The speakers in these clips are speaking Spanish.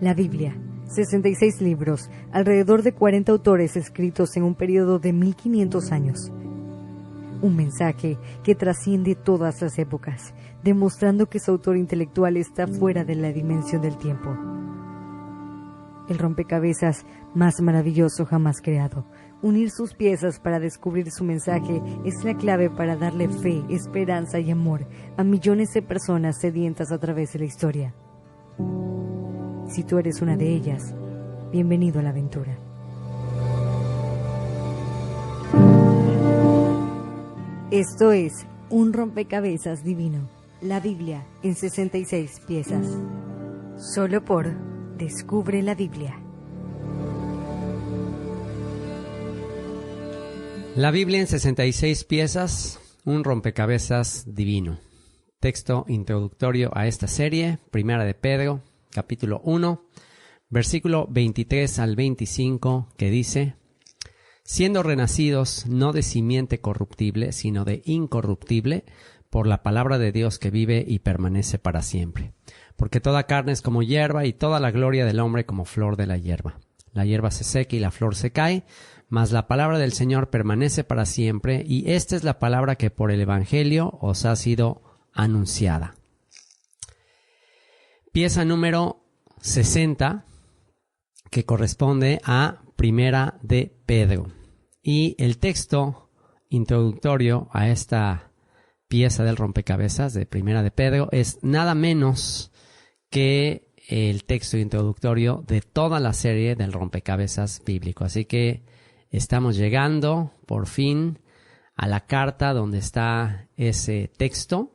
La Biblia, 66 libros, alrededor de 40 autores escritos en un periodo de 1500 años. Un mensaje que trasciende todas las épocas, demostrando que su autor intelectual está fuera de la dimensión del tiempo. El rompecabezas más maravilloso jamás creado. Unir sus piezas para descubrir su mensaje es la clave para darle fe, esperanza y amor a millones de personas sedientas a través de la historia. Si tú eres una de ellas, bienvenido a la aventura. Esto es un rompecabezas divino, la Biblia en 66 piezas. Solo por Descubre la Biblia. La Biblia en 66 piezas, un rompecabezas divino. Texto introductorio a esta serie, Primera de Pedro, capítulo 1, versículo 23 al 25, que dice: siendo renacidos no de simiente corruptible, sino de incorruptible, por la palabra de Dios que vive y permanece para siempre. Porque toda carne es como hierba, y toda la gloria del hombre como flor de la hierba. La hierba se seca y la flor se cae, mas la palabra del Señor permanece para siempre, y esta es la palabra que por el Evangelio os ha sido anunciada. Pieza número 60, que corresponde a Primera de Pedro. Y el texto introductorio a esta pieza del rompecabezas de Primera de Pedro es nada menos que el texto introductorio de toda la serie del rompecabezas bíblico. Así que estamos llegando por fin a la carta donde está ese texto,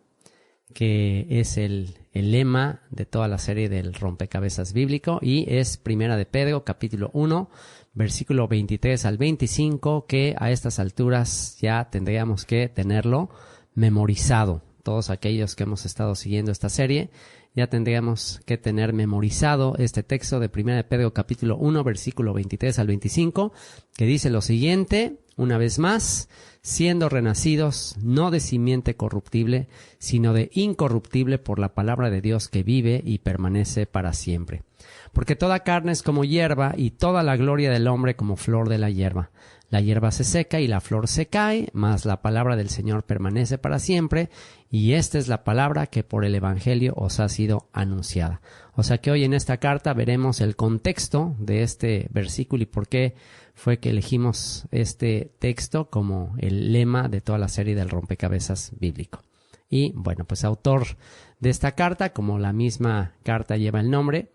que es el lema de toda la serie del rompecabezas bíblico, y es Primera de Pedro, capítulo 1, versículo 23 al 25, que a estas alturas ya tendríamos que tenerlo memorizado. Todos aquellos que hemos estado siguiendo esta serie, ya tendríamos que tener memorizado este texto de Primera de Pedro, capítulo 1, versículo 23 al 25, que dice lo siguiente: una vez más, siendo renacidos no de simiente corruptible, sino de incorruptible por la palabra de Dios que vive y permanece para siempre. Porque toda carne es como hierba, y toda la gloria del hombre como flor de la hierba. La hierba se seca y la flor se cae, mas la palabra del Señor permanece para siempre, y esta es la palabra que por el Evangelio os ha sido anunciada. O sea que hoy en esta carta veremos el contexto de este versículo y por qué fue que elegimos este texto como el lema de toda la serie del rompecabezas bíblico. Y bueno, pues autor de esta carta, como la misma carta lleva el nombre,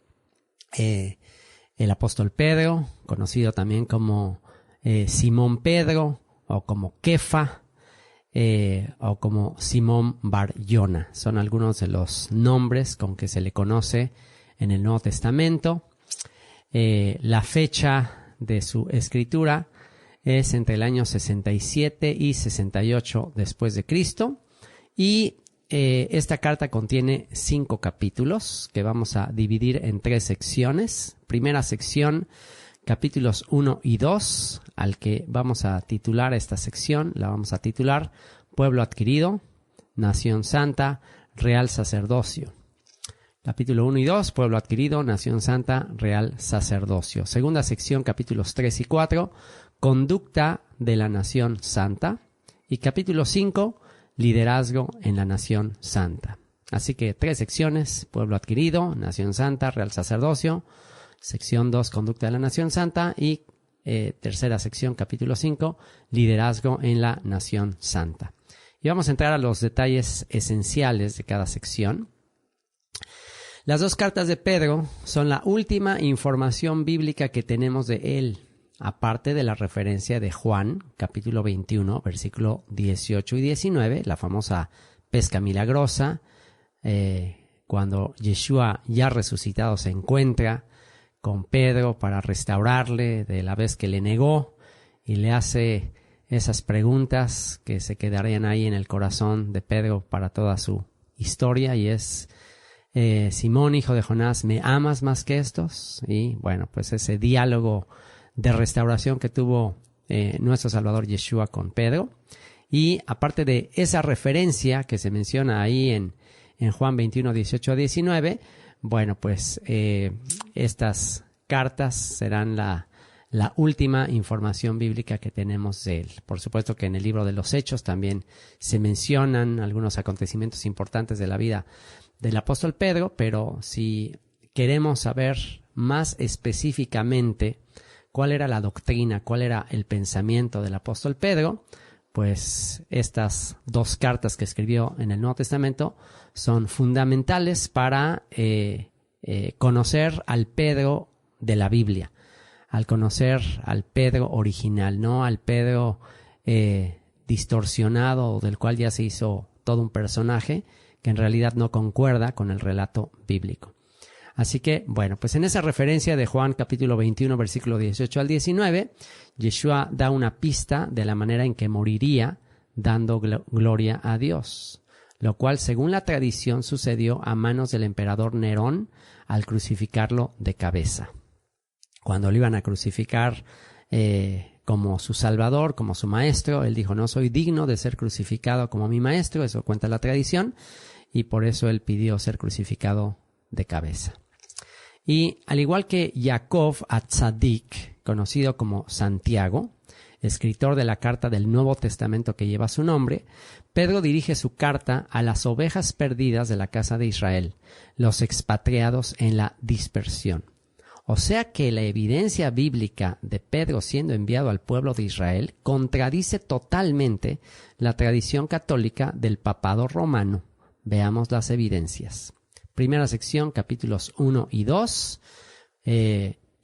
el apóstol Pedro, conocido también como Simón Pedro, o como Kefa, o como Simón Bar Yona. Son algunos de los nombres con que se le conoce en el Nuevo Testamento. La fecha de su escritura es entre el año 67 y 68 después de Cristo, y esta carta contiene 5 capítulos que vamos a dividir en 3 secciones. Primera sección, capítulos 1 y 2, al que vamos a titular esta sección, la vamos a titular Pueblo adquirido, Nación Santa, Real Sacerdocio. Capítulo 1 y 2, Pueblo adquirido, Nación Santa, Real Sacerdocio. Segunda sección, capítulos 3 y 4, Conducta de la Nación Santa. Y capítulo 5, Liderazgo en la Nación Santa. Así que 3 secciones: Pueblo adquirido, Nación Santa, Real Sacerdocio. Sección 2, Conducta de la Nación Santa. Y tercera sección, capítulo 5, Liderazgo en la Nación Santa. Y vamos a entrar a los detalles esenciales de cada sección. Las 2 cartas de Pedro son la última información bíblica que tenemos de él, aparte de la referencia de Juan, capítulo 21, versículo 18 y 19, la famosa pesca milagrosa, cuando Yeshua ya resucitado se encuentra con Pedro para restaurarle de la vez que le negó, y le hace esas preguntas que se quedarían ahí en el corazón de Pedro para toda su historia, y es: Simón, hijo de Jonás, ¿me amas más que estos? Y bueno, pues ese diálogo de restauración que tuvo nuestro Salvador Yeshua con Pedro. Y aparte de esa referencia que se menciona ahí en Juan 21, 18 a 19, bueno, pues estas cartas serán la última información bíblica que tenemos de él. Por supuesto que en el libro de los Hechos también se mencionan algunos acontecimientos importantes de la vida del apóstol Pedro, pero si queremos saber más específicamente cuál era la doctrina, cuál era el pensamiento del apóstol Pedro, pues estas dos cartas que escribió en el Nuevo Testamento son fundamentales para conocer al Pedro de la Biblia, al conocer al Pedro original, no al Pedro distorsionado, del cual ya se hizo todo un personaje que en realidad no concuerda con el relato bíblico. Así que, bueno, pues en esa referencia de Juan capítulo 21, versículo 18 al 19, Yeshua da una pista de la manera en que moriría dando gloria a Dios, lo cual, según la tradición, sucedió a manos del emperador Nerón al crucificarlo de cabeza. Cuando lo iban a crucificar como su salvador, como su maestro, él dijo: no soy digno de ser crucificado como mi maestro, eso cuenta la tradición, y por eso él pidió ser crucificado de cabeza. Y al igual que Jacob Atzadik, conocido como Santiago, escritor de la carta del Nuevo Testamento que lleva su nombre, Pedro dirige su carta a las ovejas perdidas de la casa de Israel, los expatriados en la dispersión. O sea que la evidencia bíblica de Pedro siendo enviado al pueblo de Israel contradice totalmente la tradición católica del papado romano. Veamos las evidencias. Primera sección, capítulos 1 y 2,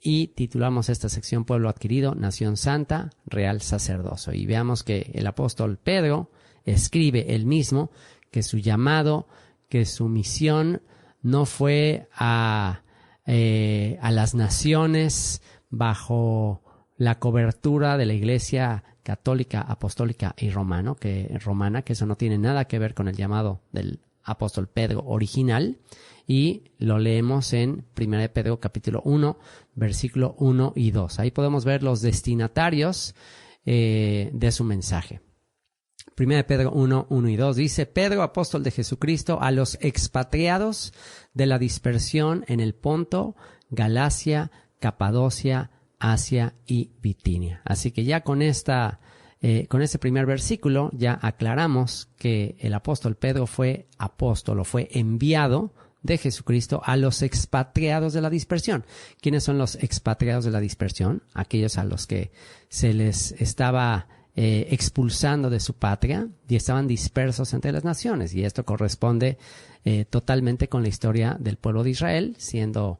y titulamos esta sección Pueblo adquirido, Nación Santa, Real Sacerdocio. Y veamos que el apóstol Pedro escribe él mismo que su llamado, que su misión no fue a las naciones bajo la cobertura de la Iglesia católica, apostólica y romana, que eso no tiene nada que ver con el llamado del apóstol Pedro original, y lo leemos en 1 Pedro capítulo 1, versículo 1 y 2. Ahí podemos ver los destinatarios de su mensaje. 1 Pedro 1, 1 y 2 dice: Pedro, apóstol de Jesucristo, a los expatriados de la dispersión en el Ponto, Galacia, Capadocia, Asia y Bitinia. Así que ya con este primer versículo ya aclaramos que el apóstol Pedro fue apóstol o fue enviado de Jesucristo a los expatriados de la dispersión. ¿Quiénes son los expatriados de la dispersión? Aquellos a los que se les estaba expulsando de su patria y estaban dispersos entre las naciones. Y esto corresponde totalmente con la historia del pueblo de Israel siendo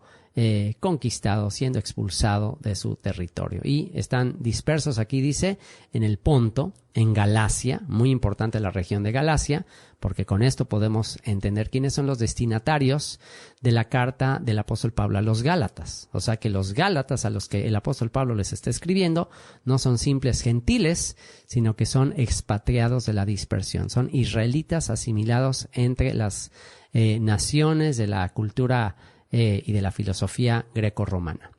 conquistado, siendo expulsado de su territorio. Y están dispersos, aquí dice, en el Ponto, en Galacia, muy importante la región de Galacia, porque con esto podemos entender quiénes son los destinatarios de la carta del apóstol Pablo a los Gálatas. O sea que los Gálatas a los que el apóstol Pablo les está escribiendo no son simples gentiles, sino que son expatriados de la dispersión. Son israelitas asimilados entre las naciones de la cultura y de la filosofía greco-romana.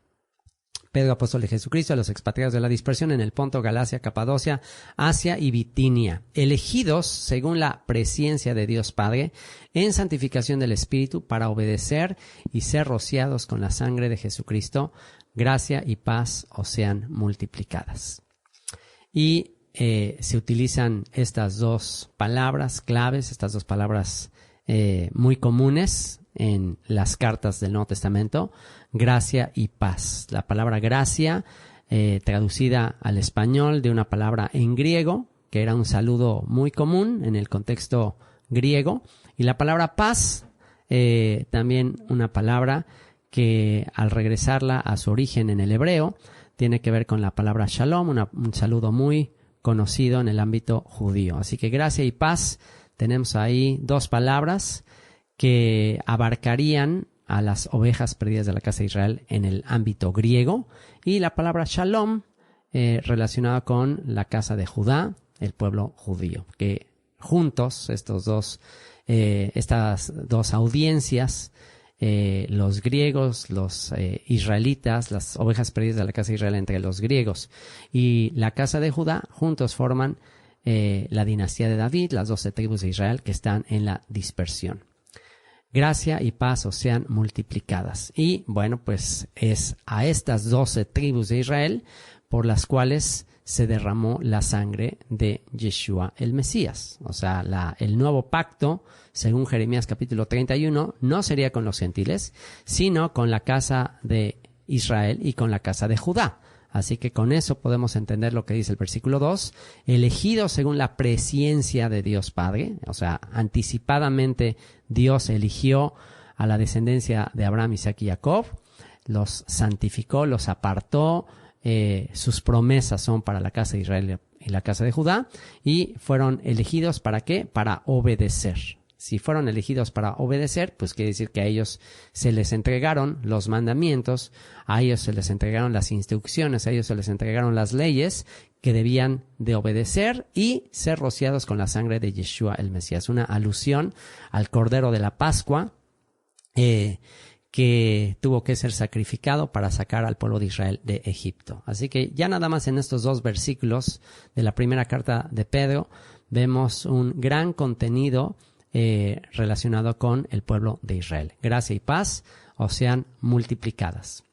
Pedro, apóstol de Jesucristo, a los expatriados de la dispersión en el Ponto, Galacia, Capadocia, Asia y Bitinia, elegidos según la presciencia de Dios Padre en santificación del Espíritu para obedecer y ser rociados con la sangre de Jesucristo, gracia y paz os sean multiplicadas. Y se utilizan estas dos palabras claves, estas dos palabras muy comunes en las cartas del Nuevo Testamento: gracia y paz. La palabra gracia, traducida al español de una palabra en griego, que era un saludo muy común en el contexto griego, y la palabra paz, también una palabra que al regresarla a su origen en el hebreo, tiene que ver con la palabra shalom, un saludo muy conocido en el ámbito judío. Así que gracia y paz, tenemos ahí dos palabras que abarcarían a las ovejas perdidas de la casa de Israel en el ámbito griego, y la palabra shalom relacionada con la casa de Judá, el pueblo judío, que juntos estas dos audiencias, los griegos, los israelitas, las ovejas perdidas de la casa de Israel entre los griegos y la casa de Judá, juntos forman la dinastía de David, las 12 tribus de Israel que están en la dispersión. gracia y paz os sean multiplicadas. Y bueno, pues es a estas 12 tribus de Israel por las cuales se derramó la sangre de Yeshua el Mesías. O sea, el nuevo pacto, según Jeremías capítulo 31, no sería con los gentiles, sino con la casa de Israel y con la casa de Judá. Así que con eso podemos entender lo que dice el versículo 2, elegidos según la presciencia de Dios Padre, o sea, anticipadamente Dios eligió a la descendencia de Abraham, Isaac y Jacob, los santificó, los apartó, sus promesas son para la casa de Israel y la casa de Judá, y fueron elegidos ¿para qué? Para obedecer. Si fueron elegidos para obedecer, pues quiere decir que a ellos se les entregaron los mandamientos, a ellos se les entregaron las instrucciones, a ellos se les entregaron las leyes que debían de obedecer y ser rociados con la sangre de Yeshua el Mesías. Una alusión al Cordero de la Pascua que tuvo que ser sacrificado para sacar al pueblo de Israel de Egipto. Así que ya nada más en estos 2 versículos de la primera carta de Pedro vemos un gran contenido relacionado con el pueblo de Israel. Gracia y paz os sean multiplicadas.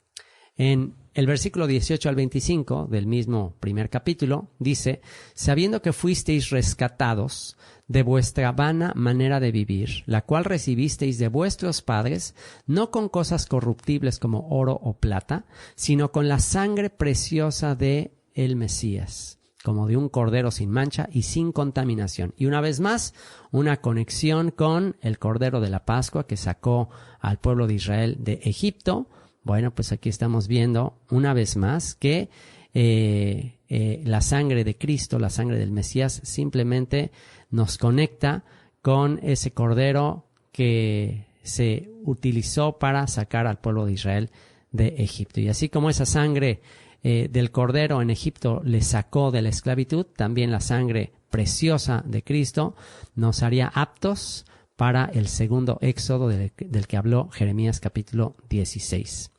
En el versículo 18 al 25 del mismo primer capítulo dice, sabiendo que fuisteis rescatados de vuestra vana manera de vivir, la cual recibisteis de vuestros padres, no con cosas corruptibles como oro o plata, sino con la sangre preciosa de el Mesías, como de un cordero sin mancha y sin contaminación. Y una vez más, una conexión con el Cordero de la Pascua que sacó al pueblo de Israel de Egipto. Bueno, pues aquí estamos viendo una vez más que la sangre de Cristo, la sangre del Mesías, simplemente nos conecta con ese Cordero que se utilizó para sacar al pueblo de Israel de Egipto. Y así como esa sangre del Cordero en Egipto le sacó de la esclavitud, también la sangre preciosa de Cristo nos haría aptos para el segundo éxodo del que habló Jeremías capítulo 16.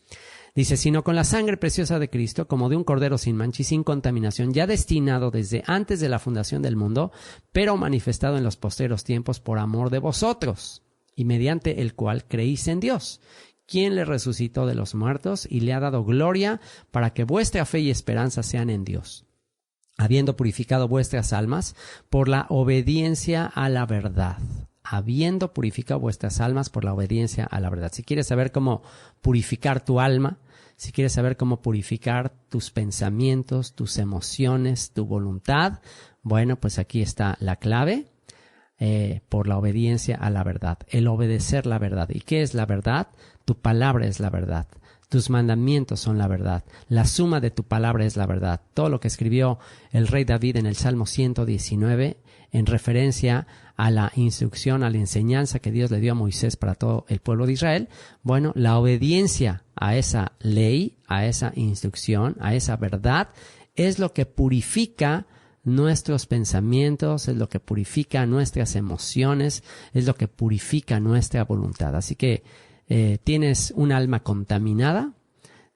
Dice, sino con la sangre preciosa de Cristo, como de un cordero sin mancha y sin contaminación, ya destinado desde antes de la fundación del mundo, pero manifestado en los posteros tiempos por amor de vosotros, y mediante el cual creéis en Dios, quien le resucitó de los muertos y le ha dado gloria para que vuestra fe y esperanza sean en Dios, habiendo purificado vuestras almas por la obediencia a la verdad. Habiendo purificado vuestras almas por la obediencia a la verdad. Si quieres saber cómo purificar tu alma, si quieres saber cómo purificar tus pensamientos, tus emociones, tu voluntad, bueno, pues aquí está la clave. Por la obediencia a la verdad, el obedecer la verdad. ¿Y qué es la verdad? Tu palabra es la verdad, tus mandamientos son la verdad, la suma de tu palabra es la verdad. Todo lo que escribió el rey David en el Salmo 119 en referencia a la instrucción, a la enseñanza que Dios le dio a Moisés para todo el pueblo de Israel, bueno, la obediencia a esa ley, a esa instrucción, a esa verdad, es lo que purifica nuestros pensamientos, es lo que purifica nuestras emociones, es lo que purifica nuestra voluntad. Así que tienes un alma contaminada,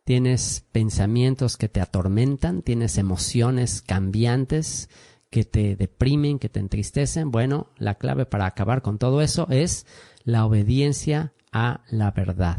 tienes pensamientos que te atormentan, tienes emociones cambiantes que te deprimen, que te entristecen. Bueno, la clave para acabar con todo eso es la obediencia a la verdad,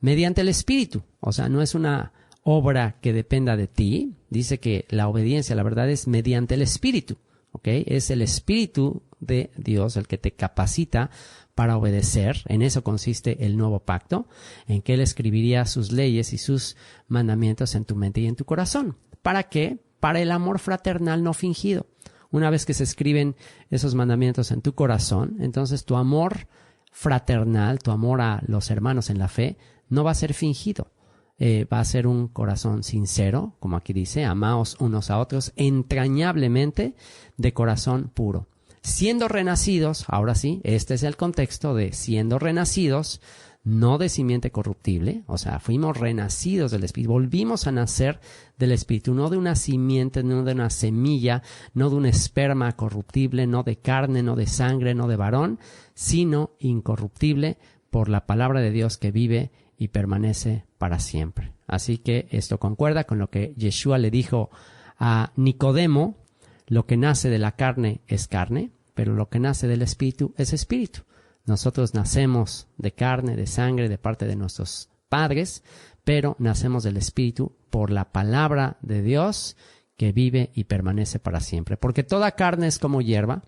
mediante el Espíritu. O sea, no es una obra que dependa de ti. Dice que la obediencia a la verdad es mediante el Espíritu, ¿ok? Es el Espíritu de Dios el que te capacita para obedecer. En eso consiste el nuevo pacto, en que Él escribiría sus leyes y sus mandamientos en tu mente y en tu corazón. ¿Para qué? Para el amor fraternal no fingido. Una vez que se escriben esos mandamientos en tu corazón, entonces tu amor fraternal, tu amor a los hermanos en la fe, no va a ser fingido. Va a ser un corazón sincero, como aquí dice, amaos unos a otros entrañablemente de corazón puro. Siendo renacidos, ahora sí, este es el contexto de siendo renacidos, no de simiente corruptible, o sea, fuimos renacidos del Espíritu, volvimos a nacer del Espíritu, no de una simiente, no de una semilla, no de un esperma corruptible, no de carne, no de sangre, no de varón, sino incorruptible por la palabra de Dios que vive y permanece para siempre. Así que esto concuerda con lo que Yeshua le dijo a Nicodemo: lo que nace de la carne es carne, pero lo que nace del Espíritu es espíritu. Nosotros nacemos de carne, de sangre, de parte de nuestros padres, pero nacemos del Espíritu por la palabra de Dios que vive y permanece para siempre. Porque toda carne es como hierba,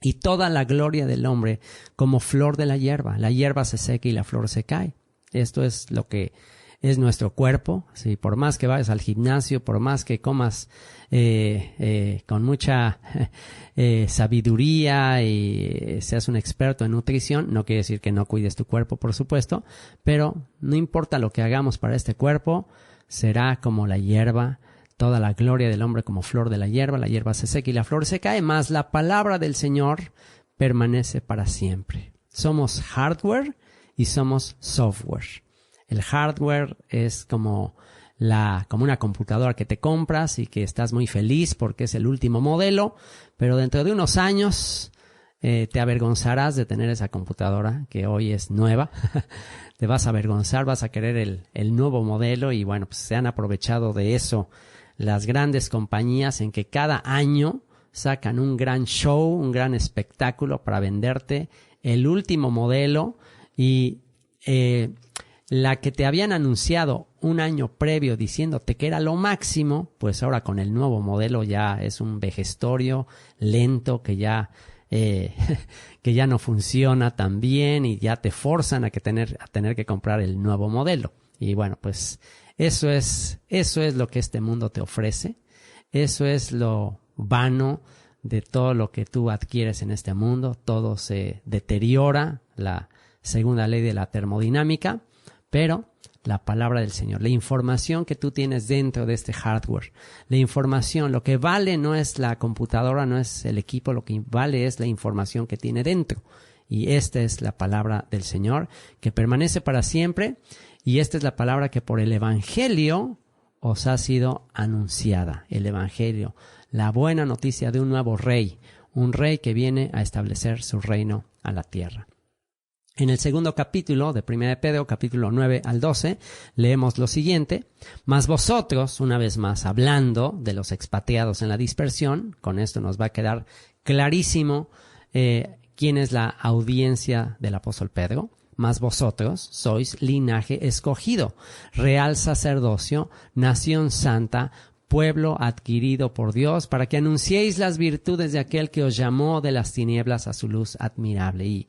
y toda la gloria del hombre como flor de la hierba. La hierba se seca y la flor se cae. Esto es lo que es nuestro cuerpo. Sí, por más que vayas al gimnasio, por más que comas con mucha sabiduría y seas un experto en nutrición, no quiere decir que no cuides tu cuerpo, por supuesto, pero no importa lo que hagamos para este cuerpo, será como la hierba. Toda la gloria del hombre como flor de la hierba se seca y la flor se cae, mas la palabra del Señor permanece para siempre. Somos hardware y somos software. El hardware es como una computadora que te compras y que estás muy feliz porque es el último modelo, pero dentro de unos años te avergonzarás de tener esa computadora que hoy es nueva. Te vas a avergonzar, vas a querer el nuevo modelo y bueno, pues se han aprovechado de eso las grandes compañías en que cada año sacan un gran show, un gran espectáculo para venderte el último modelo y la que te habían anunciado un año previo diciéndote que era lo máximo, pues ahora con el nuevo modelo ya es un vejestorio lento que ya no funciona tan bien y ya te forzan a tener que comprar el nuevo modelo. Y bueno, pues eso es lo que este mundo te ofrece. Eso es lo vano de todo lo que tú adquieres en este mundo. Todo se deteriora, la segunda ley de la termodinámica, pero la palabra del Señor, la información que tú tienes dentro de este hardware, la información, lo que vale no es la computadora, no es el equipo, lo que vale es la información que tiene dentro. Y esta es la palabra del Señor que permanece para siempre. Y esta es la palabra que por el Evangelio os ha sido anunciada. El Evangelio, la buena noticia de un nuevo rey, un rey que viene a establecer su reino a la tierra. En el segundo capítulo de 1 de Pedro, capítulo 9 al 12, leemos lo siguiente. Mas vosotros, una vez más, hablando de los expatriados en la dispersión, con esto nos va a quedar clarísimo quién es la audiencia del apóstol Pedro. Mas vosotros sois linaje escogido, real sacerdocio, nación santa, pueblo adquirido por Dios, para que anunciéis las virtudes de aquel que os llamó de las tinieblas a su luz admirable. Y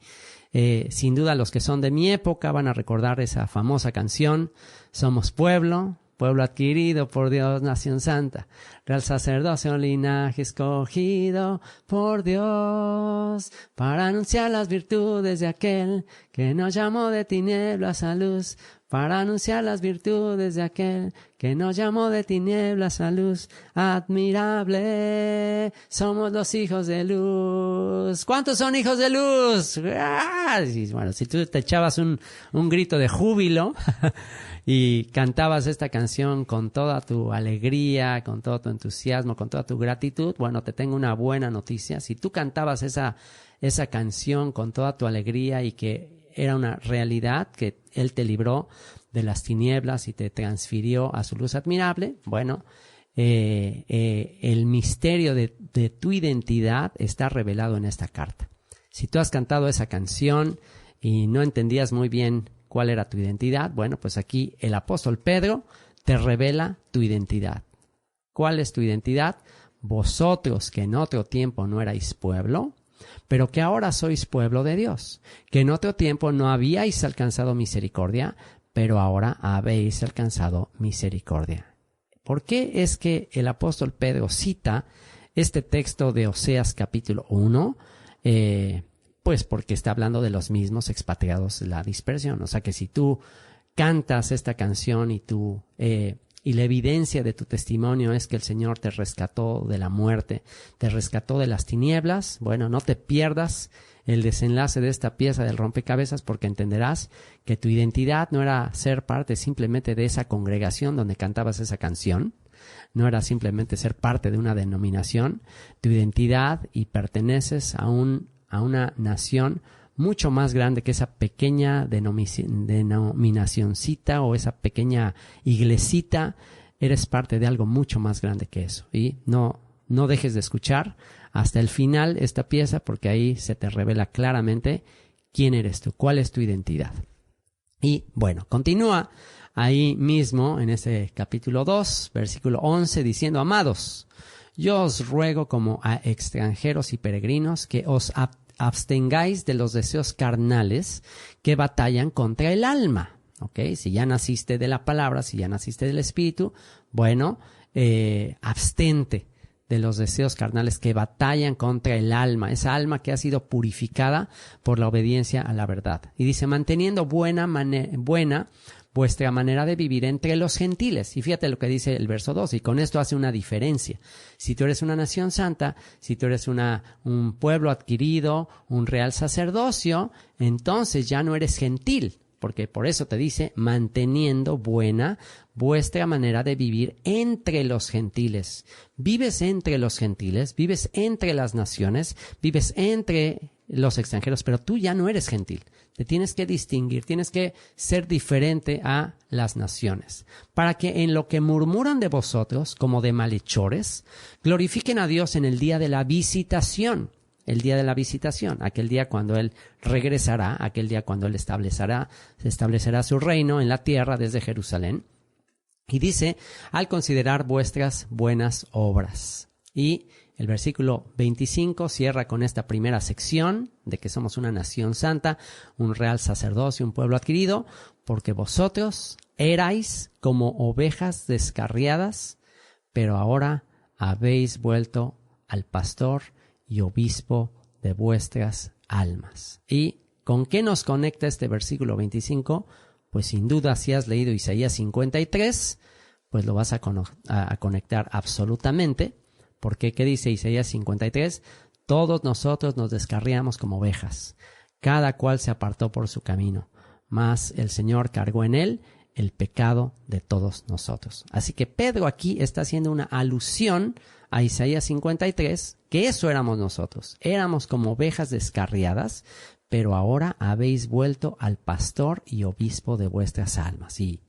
sin duda los que son de mi época van a recordar esa famosa canción, somos pueblo adquirido por Dios, nación santa, real sacerdocio, linaje escogido por Dios, para anunciar las virtudes de aquel que nos llamó de tinieblas a luz, para anunciar las virtudes de aquel que nos llamó de tinieblas a luz admirable. Somos los hijos de luz. ¿Cuántos son hijos de luz? ¡Ah! Y bueno, si tú te echabas un grito de júbilo y cantabas esta canción con toda tu alegría, con todo tu entusiasmo, con toda tu gratitud, bueno, te tengo una buena noticia. Si tú cantabas esa canción con toda tu alegría y que era una realidad, que Él te libró de las tinieblas y te transfirió a su luz admirable, bueno, el misterio de tu identidad está revelado en esta carta. Si tú has cantado esa canción y no entendías muy bien cuál era tu identidad, bueno, pues aquí el apóstol Pedro te revela tu identidad. ¿Cuál es tu identidad? Vosotros que en otro tiempo no erais pueblo, pero que ahora sois pueblo de Dios, que en otro tiempo no habíais alcanzado misericordia, pero ahora habéis alcanzado misericordia. ¿Por qué es que el apóstol Pedro cita este texto de Oseas capítulo 1? Pues porque está hablando de los mismos expatriados de la dispersión. O sea que si tú cantas esta canción y la evidencia de tu testimonio es que el Señor te rescató de la muerte, te rescató de las tinieblas, bueno, no te pierdas el desenlace de esta pieza del rompecabezas, porque entenderás que tu identidad no era ser parte simplemente de esa congregación donde cantabas esa canción, no era simplemente ser parte de una denominación. Tu identidad y perteneces a una nación mucho más grande que esa pequeña denominacioncita o esa pequeña iglesita. Eres parte de algo mucho más grande que eso. Y no dejes de escuchar hasta el final esta pieza, porque ahí se te revela claramente ¿Quién eres tú? ¿Cuál es tu identidad? Y bueno, continúa ahí mismo en ese capítulo 2, versículo 11, diciendo: amados, yo os ruego como a extranjeros y peregrinos que os abstengáis de los deseos carnales que batallan contra el alma. ¿Ok? Si ya naciste de la palabra, si ya naciste del Espíritu, bueno, abstente de los deseos carnales que batallan contra el alma, esa alma que ha sido purificada por la obediencia a la verdad. Y dice: manteniendo buena vuestra manera de vivir entre los gentiles. Y fíjate lo que dice el verso 2, y con esto hace una diferencia. Si tú eres una nación santa, si tú eres un pueblo adquirido, un real sacerdocio, entonces ya no eres gentil. Porque por eso te dice: manteniendo buena vuestra manera de vivir entre los gentiles. Vives entre los gentiles, vives entre las naciones, vives entre los extranjeros, pero tú ya no eres gentil. Te tienes que distinguir, tienes que ser diferente a las naciones, para que en lo que murmuran de vosotros, como de malhechores, glorifiquen a Dios en el día de la visitación. El día de la visitación, aquel día cuando Él regresará, aquel día cuando Él establecerá su reino en la tierra desde Jerusalén. Y dice: al considerar vuestras buenas obras. Y el versículo 25 cierra con esta primera sección de que somos una nación santa, un real sacerdocio, un pueblo adquirido, porque vosotros erais como ovejas descarriadas, pero ahora habéis vuelto al pastor y obispo de vuestras almas. ¿Y con qué nos conecta este versículo 25? Pues sin duda, si has leído Isaías 53, pues lo vas a conectar absolutamente. Porque, ¿qué dice Isaías 53? Todos nosotros nos descarriamos como ovejas, cada cual se apartó por su camino, mas el Señor cargó en él el pecado de todos nosotros. Así que Pedro aquí está haciendo una alusión a Isaías 53, que eso éramos nosotros. Éramos como ovejas descarriadas, pero ahora habéis vuelto al pastor y obispo de vuestras almas. Y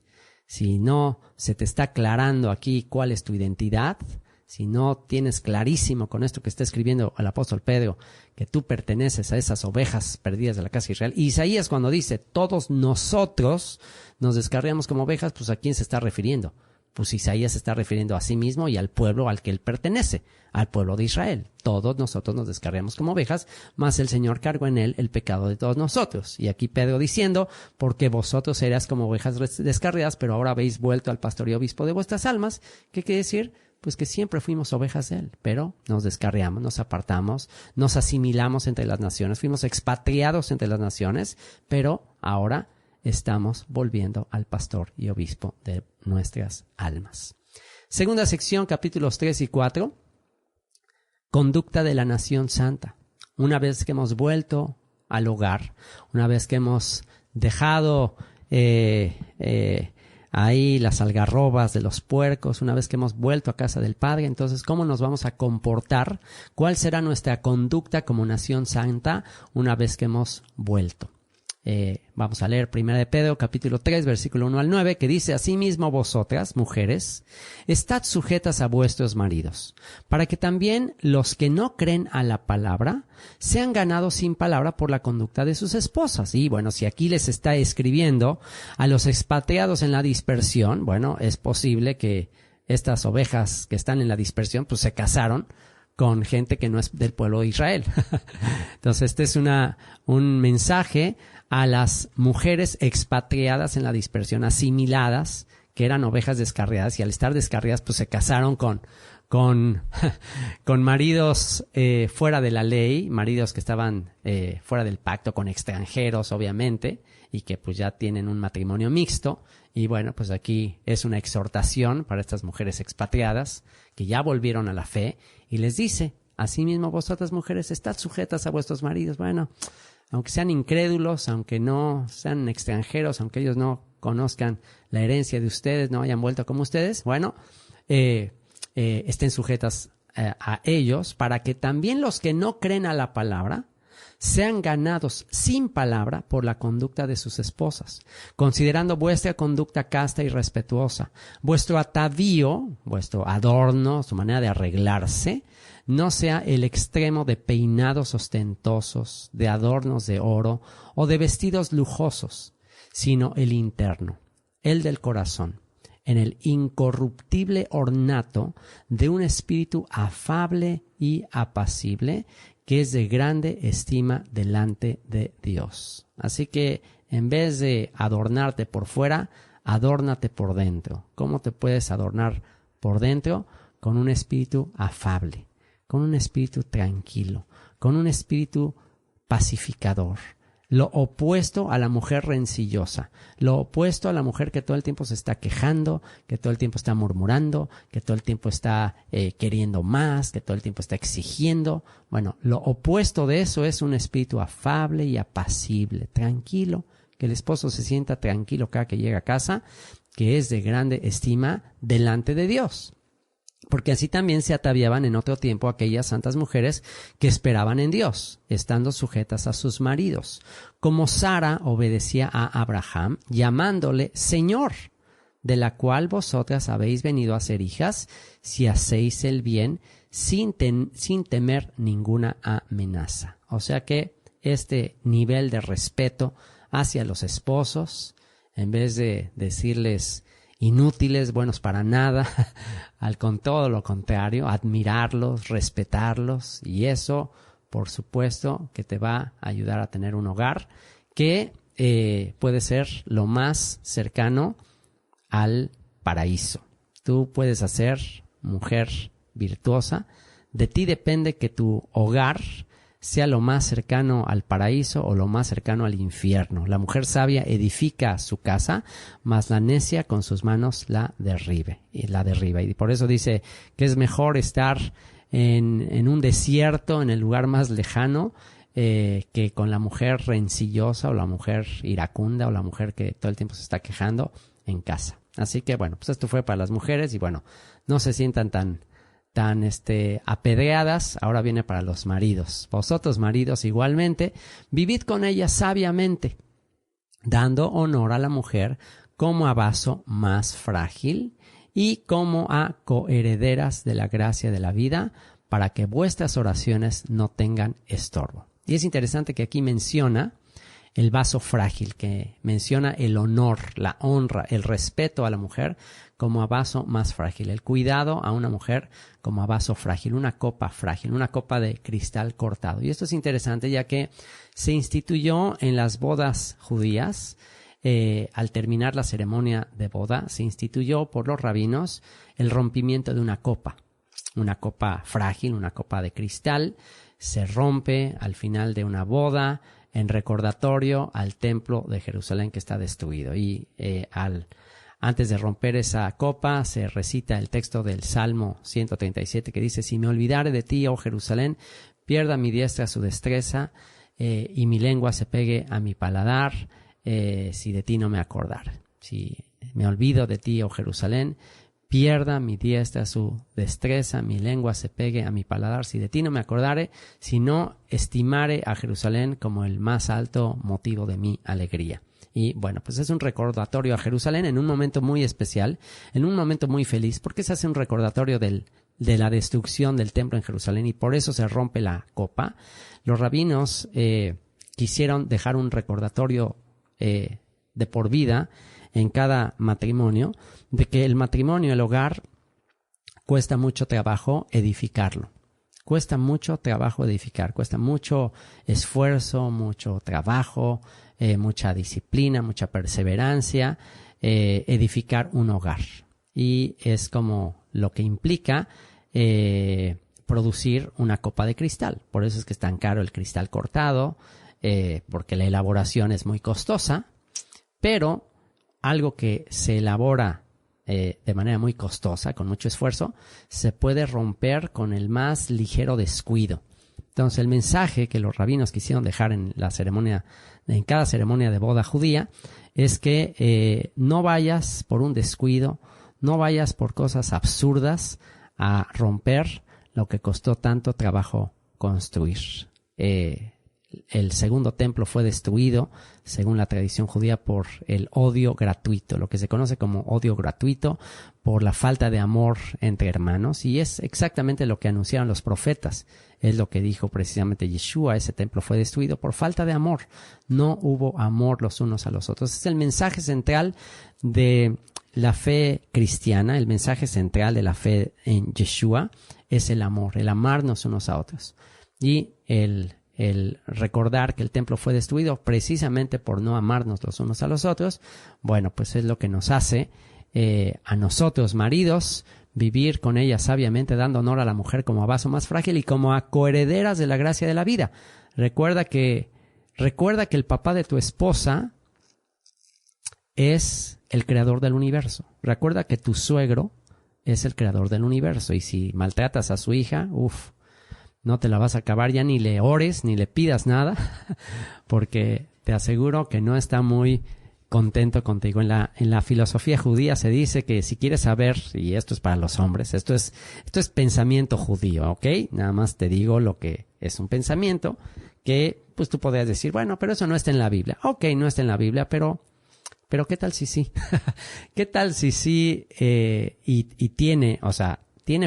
si no se te está aclarando aquí cuál es tu identidad, si no tienes clarísimo con esto que está escribiendo el apóstol Pedro, que tú perteneces a esas ovejas perdidas de la casa de Israel. Y Isaías, cuando dice todos nosotros nos descarriamos como ovejas, pues ¿a quién se está refiriendo? Pues Isaías se está refiriendo a sí mismo y al pueblo al que él pertenece, al pueblo de Israel. Todos nosotros nos descarriamos como ovejas, mas el Señor cargó en él el pecado de todos nosotros. Y aquí Pedro diciendo: porque vosotros eras como ovejas descarriadas, pero ahora habéis vuelto al pastor y obispo de vuestras almas. ¿Qué quiere decir? Pues que siempre fuimos ovejas de él, pero nos descarriamos, nos apartamos, nos asimilamos entre las naciones, fuimos expatriados entre las naciones, pero ahora estamos volviendo al pastor y obispo de nuestras almas. Segunda sección, capítulos 3 y 4, conducta de la nación santa. Una vez que hemos vuelto al hogar, una vez que hemos dejado ahí las algarrobas de los puercos, una vez que hemos vuelto a casa del Padre, entonces ¿cómo nos vamos a comportar? ¿Cuál será nuestra conducta como nación santa una vez que hemos vuelto? Vamos a leer 1 de Pedro capítulo 3 versículo 1 al 9, que dice: asimismo vosotras, mujeres, estad sujetas a vuestros maridos, para que también los que no creen a la palabra sean ganados sin palabra por la conducta de sus esposas. Y bueno, si aquí les está escribiendo a los expatriados en la dispersión, bueno, es posible que estas ovejas que están en la dispersión pues se casaron con gente que no es del pueblo de Israel. Entonces este es un mensaje a las mujeres expatriadas en la dispersión, asimiladas, que eran ovejas descarriadas, y al estar descarriadas pues se casaron con maridos fuera de la ley, maridos que estaban fuera del pacto, con extranjeros obviamente, y que pues ya tienen un matrimonio mixto. Y bueno, pues aquí es una exhortación para estas mujeres expatriadas que ya volvieron a la fe, y les dice: asimismo vosotras, mujeres, estad sujetas a vuestros maridos. Bueno, aunque sean incrédulos, aunque no sean extranjeros, aunque ellos no conozcan la herencia de ustedes, no hayan vuelto como ustedes, bueno, estén sujetas a ellos, para que también los que no creen a la palabra sean ganados sin palabra por la conducta de sus esposas, considerando vuestra conducta casta y respetuosa, vuestro atavío, vuestro adorno, su manera de arreglarse, no sea el extremo de peinados ostentosos, de adornos de oro o de vestidos lujosos, sino el interno, el del corazón, en el incorruptible ornato de un espíritu afable y apacible, que es de grande estima delante de Dios. Así que en vez de adornarte por fuera, adórnate por dentro. ¿Cómo te puedes adornar por dentro? Con un espíritu afable, con un espíritu tranquilo, con un espíritu pacificador. Lo opuesto a la mujer rencillosa, lo opuesto a la mujer que todo el tiempo se está quejando, que todo el tiempo está murmurando, que todo el tiempo está queriendo más, que todo el tiempo está exigiendo. Bueno, lo opuesto de eso es un espíritu afable y apacible, tranquilo, que el esposo se sienta tranquilo cada que llega a casa, que es de grande estima delante de Dios. Porque así también se ataviaban en otro tiempo aquellas santas mujeres que esperaban en Dios, estando sujetas a sus maridos, como Sara obedecía a Abraham, llamándole Señor, de la cual vosotras habéis venido a ser hijas, si hacéis el bien, sin temer ninguna amenaza. O sea que este nivel de respeto hacia los esposos, en vez de decirles inútiles, buenos para nada, con todo lo contrario, admirarlos, respetarlos, y eso, por supuesto, que te va a ayudar a tener un hogar que puede ser lo más cercano al paraíso. Tú puedes ser mujer virtuosa, de ti depende que tu hogar sea lo más cercano al paraíso o lo más cercano al infierno. La mujer sabia edifica su casa, mas la necia con sus manos la derriba. Y por eso dice que es mejor estar en un desierto, en el lugar más lejano, que con la mujer rencillosa o la mujer iracunda o la mujer que todo el tiempo se está quejando en casa. Así que bueno, pues esto fue para las mujeres y bueno, no se sientan tan apedreadas. Ahora viene para los maridos. Vosotros, maridos, igualmente, vivid con ellas sabiamente, dando honor a la mujer como a vaso más frágil y como a coherederas de la gracia de la vida, para que vuestras oraciones no tengan estorbo. Y es interesante que aquí menciona el vaso frágil, que menciona el honor, la honra, el respeto a la mujer como a vaso más frágil, el cuidado a una mujer como a vaso frágil, una copa de cristal cortado. Y esto es interesante ya que se instituyó en las bodas judías, al terminar la ceremonia de boda, se instituyó por los rabinos el rompimiento de una copa frágil, una copa de cristal, se rompe al final de una boda, en recordatorio al templo de Jerusalén que está destruido. Y antes de romper esa copa se recita el texto del Salmo 137 que dice: si me olvidare de ti, oh Jerusalén, pierda mi diestra su destreza, y mi lengua se pegue a mi paladar, si de ti no me acordare. Si me olvido de ti, oh Jerusalén, pierda mi diestra su destreza, mi lengua se pegue a mi paladar, si de ti no me acordare, si no estimare a Jerusalén como el más alto motivo de mi alegría. Y bueno, pues es un recordatorio a Jerusalén en un momento muy especial, en un momento muy feliz, porque se hace un recordatorio de la destrucción del templo en Jerusalén y por eso se rompe la copa. Los rabinos quisieron dejar un recordatorio de por vida en cada matrimonio, de que el matrimonio, el hogar, cuesta mucho trabajo edificarlo. Cuesta mucho trabajo edificar, cuesta mucho esfuerzo, mucho trabajo, mucha disciplina, mucha perseverancia, edificar un hogar. Y es como lo que implica producir una copa de cristal. Por eso es que es tan caro el cristal cortado, porque la elaboración es muy costosa, pero algo que se elabora de manera muy costosa, con mucho esfuerzo, se puede romper con el más ligero descuido. Entonces, el mensaje que los rabinos quisieron dejar en cada ceremonia de boda judía, es que no vayas por un descuido, no vayas por cosas absurdas a romper lo que costó tanto trabajo construir. el segundo templo fue destruido, según la tradición judía, por el odio gratuito, lo que se conoce como odio gratuito, por la falta de amor entre hermanos, y es exactamente lo que anunciaron los profetas. Es lo que dijo precisamente Yeshua: ese templo fue destruido por falta de amor. No hubo amor los unos a los otros. Es el mensaje central de la fe cristiana, el mensaje central de la fe en Yeshua es el amor, el amarnos unos a otros. Y el recordar que el templo fue destruido precisamente por no amarnos los unos a los otros, bueno, pues es lo que nos hace a nosotros, maridos, vivir con ella sabiamente, dando honor a la mujer como a vaso más frágil y como a coherederas de la gracia de la vida. Recuerda que el papá de tu esposa es el creador del universo. Recuerda que tu suegro es el creador del universo, y si maltratas a su hija, no te la vas a acabar. Ya ni le ores, ni le pidas nada, porque te aseguro que no está muy contento contigo. En la filosofía judía se dice que si quieres saber, y esto es para los hombres, esto es pensamiento judío, ¿ok? Nada más te digo lo que es un pensamiento que pues tú podrías decir, bueno, pero eso no está en la Biblia. Ok, no está en la Biblia, pero ¿qué tal si sí? ¿Qué tal si sí y tiene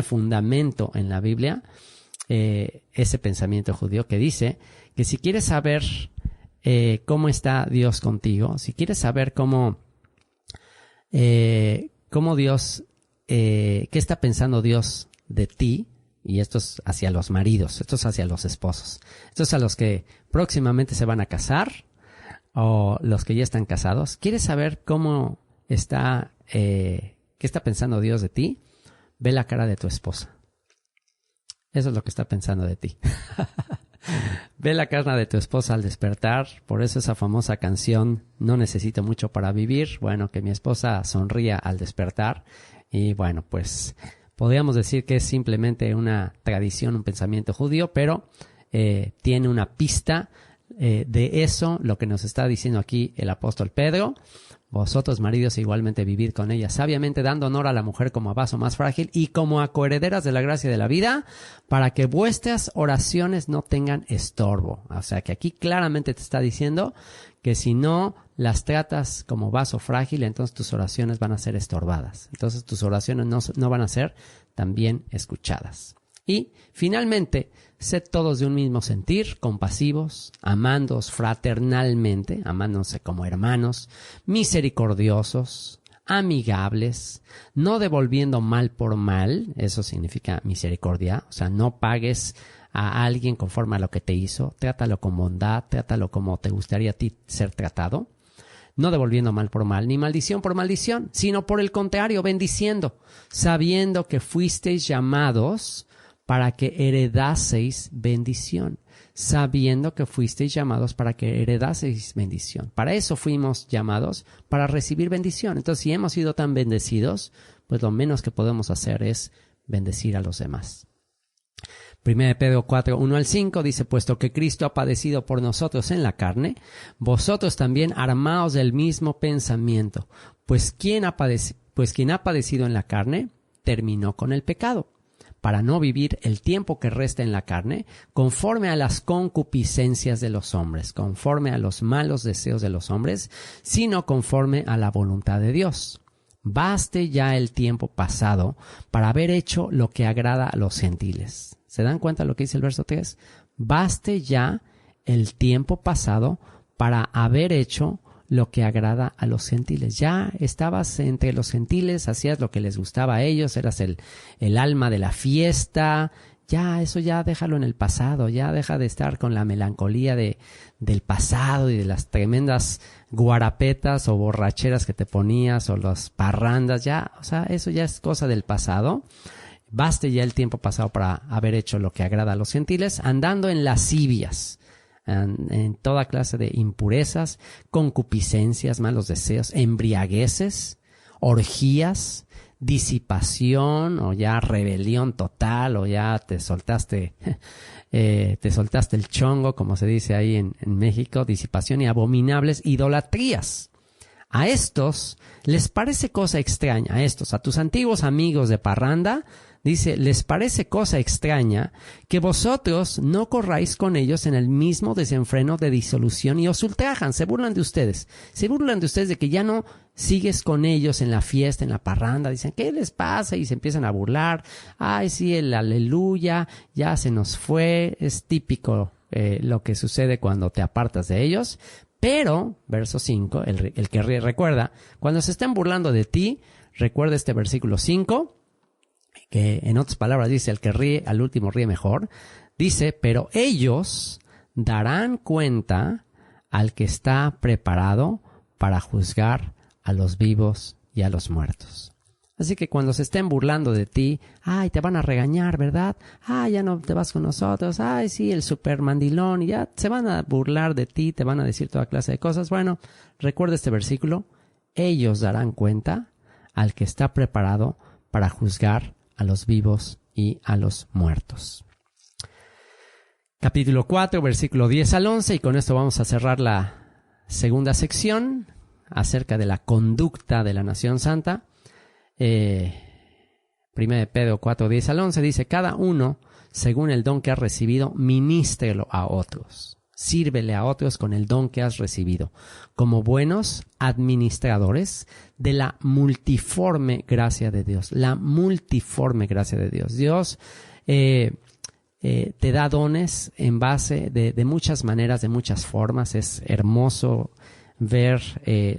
fundamento en la Biblia ese pensamiento judío que dice que si quieres saber cómo está Dios contigo, si quieres saber cómo Dios, qué está pensando Dios de ti, y esto es hacia los maridos, esto es hacia los esposos, esto es a los que próximamente se van a casar o los que ya están casados. ¿Quieres saber cómo está, qué está pensando Dios de ti? Ve la cara de tu esposa. Eso es lo que está pensando de ti. Ve la cara de tu esposa al despertar. Por eso esa famosa canción, no necesito mucho para vivir. Bueno, que mi esposa sonría al despertar. Y bueno, pues podríamos decir que es simplemente una tradición, un pensamiento judío, pero tiene una pista de eso, lo que nos está diciendo aquí el apóstol Pedro. Vosotros, maridos, igualmente vivid con ella sabiamente, dando honor a la mujer como a vaso más frágil y como a coherederas de la gracia de la vida, para que vuestras oraciones no tengan estorbo. O sea que aquí claramente te está diciendo que si no las tratas como vaso frágil, entonces tus oraciones van a ser estorbadas. Entonces tus oraciones no van a ser tan bien escuchadas. Y finalmente, sed todos de un mismo sentir, compasivos, amándoos fraternalmente, amándose como hermanos, misericordiosos, amigables, no devolviendo mal por mal. Eso significa misericordia. O sea, no pagues a alguien conforme a lo que te hizo. Trátalo con bondad, trátalo como te gustaría a ti ser tratado. No devolviendo mal por mal, ni maldición por maldición, sino por el contrario, bendiciendo, sabiendo que fuisteis llamados para que heredaseis bendición, sabiendo que fuisteis llamados para que heredaseis bendición. Para eso fuimos llamados, para recibir bendición. Entonces, si hemos sido tan bendecidos, pues lo menos que podemos hacer es bendecir a los demás. 1 Pedro 4, 1 al 5 dice: puesto que Cristo ha padecido por nosotros en la carne, vosotros también armaos del mismo pensamiento, pues quien ha padecido en la carne terminó con el pecado, para no vivir el tiempo que resta en la carne, conforme a las concupiscencias de los hombres, conforme a los malos deseos de los hombres, sino conforme a la voluntad de Dios. Baste ya el tiempo pasado para haber hecho lo que agrada a los gentiles. ¿Se dan cuenta lo que dice el verso 3? Baste ya el tiempo pasado para haber hecho lo que agrada a los gentiles. Ya estabas entre los gentiles, hacías lo que les gustaba a ellos, eras el alma de la fiesta. Ya, eso ya déjalo en el pasado, ya deja de estar con la melancolía del pasado y de las tremendas guarapetas o borracheras que te ponías o las parrandas. Ya, o sea, eso ya es cosa del pasado. Baste ya el tiempo pasado para haber hecho lo que agrada a los gentiles, andando en lascivias, en toda clase de impurezas, concupiscencias, malos deseos, embriagueces, orgías, disipación o ya rebelión total, o ya te soltaste el chongo, como se dice ahí en México, disipación y abominables idolatrías. A estos les parece cosa extraña, a tus antiguos amigos de parranda, Dice, les parece cosa extraña que vosotros no corráis con ellos en el mismo desenfreno de disolución y os ultrajan, se burlan de ustedes. Se burlan de ustedes de que ya no sigues con ellos en la fiesta, en la parranda. Dicen, ¿qué les pasa? Y se empiezan a burlar. Ay, sí, el aleluya, ya se nos fue. Es típico lo que sucede cuando te apartas de ellos. Pero, verso 5, el que ríe recuerda, cuando se estén burlando de ti, recuerda este versículo 5, que en otras palabras dice, el que ríe al último ríe mejor. Dice, pero ellos darán cuenta al que está preparado para juzgar a los vivos y a los muertos. Así que cuando se estén burlando de ti, ay, te van a regañar, ¿verdad? Ay, ya no te vas con nosotros, ay, sí, el super mandilón, y ya se van a burlar de ti, te van a decir toda clase de cosas. Bueno, recuerda este versículo, ellos darán cuenta al que está preparado para juzgar a los vivos y a los muertos. Capítulo 4, versículo 10 al 11, y con esto vamos a cerrar la segunda sección acerca de la conducta de la nación santa. 1 de Pedro 4, 10 al 11 dice, cada uno, según el don que ha recibido, ministrelo a otros. Sírvele a otros con el don que has recibido, como buenos administradores de la multiforme gracia de Dios. La multiforme gracia de Dios. Dios te da dones en base de muchas maneras, de muchas formas. Es hermoso ver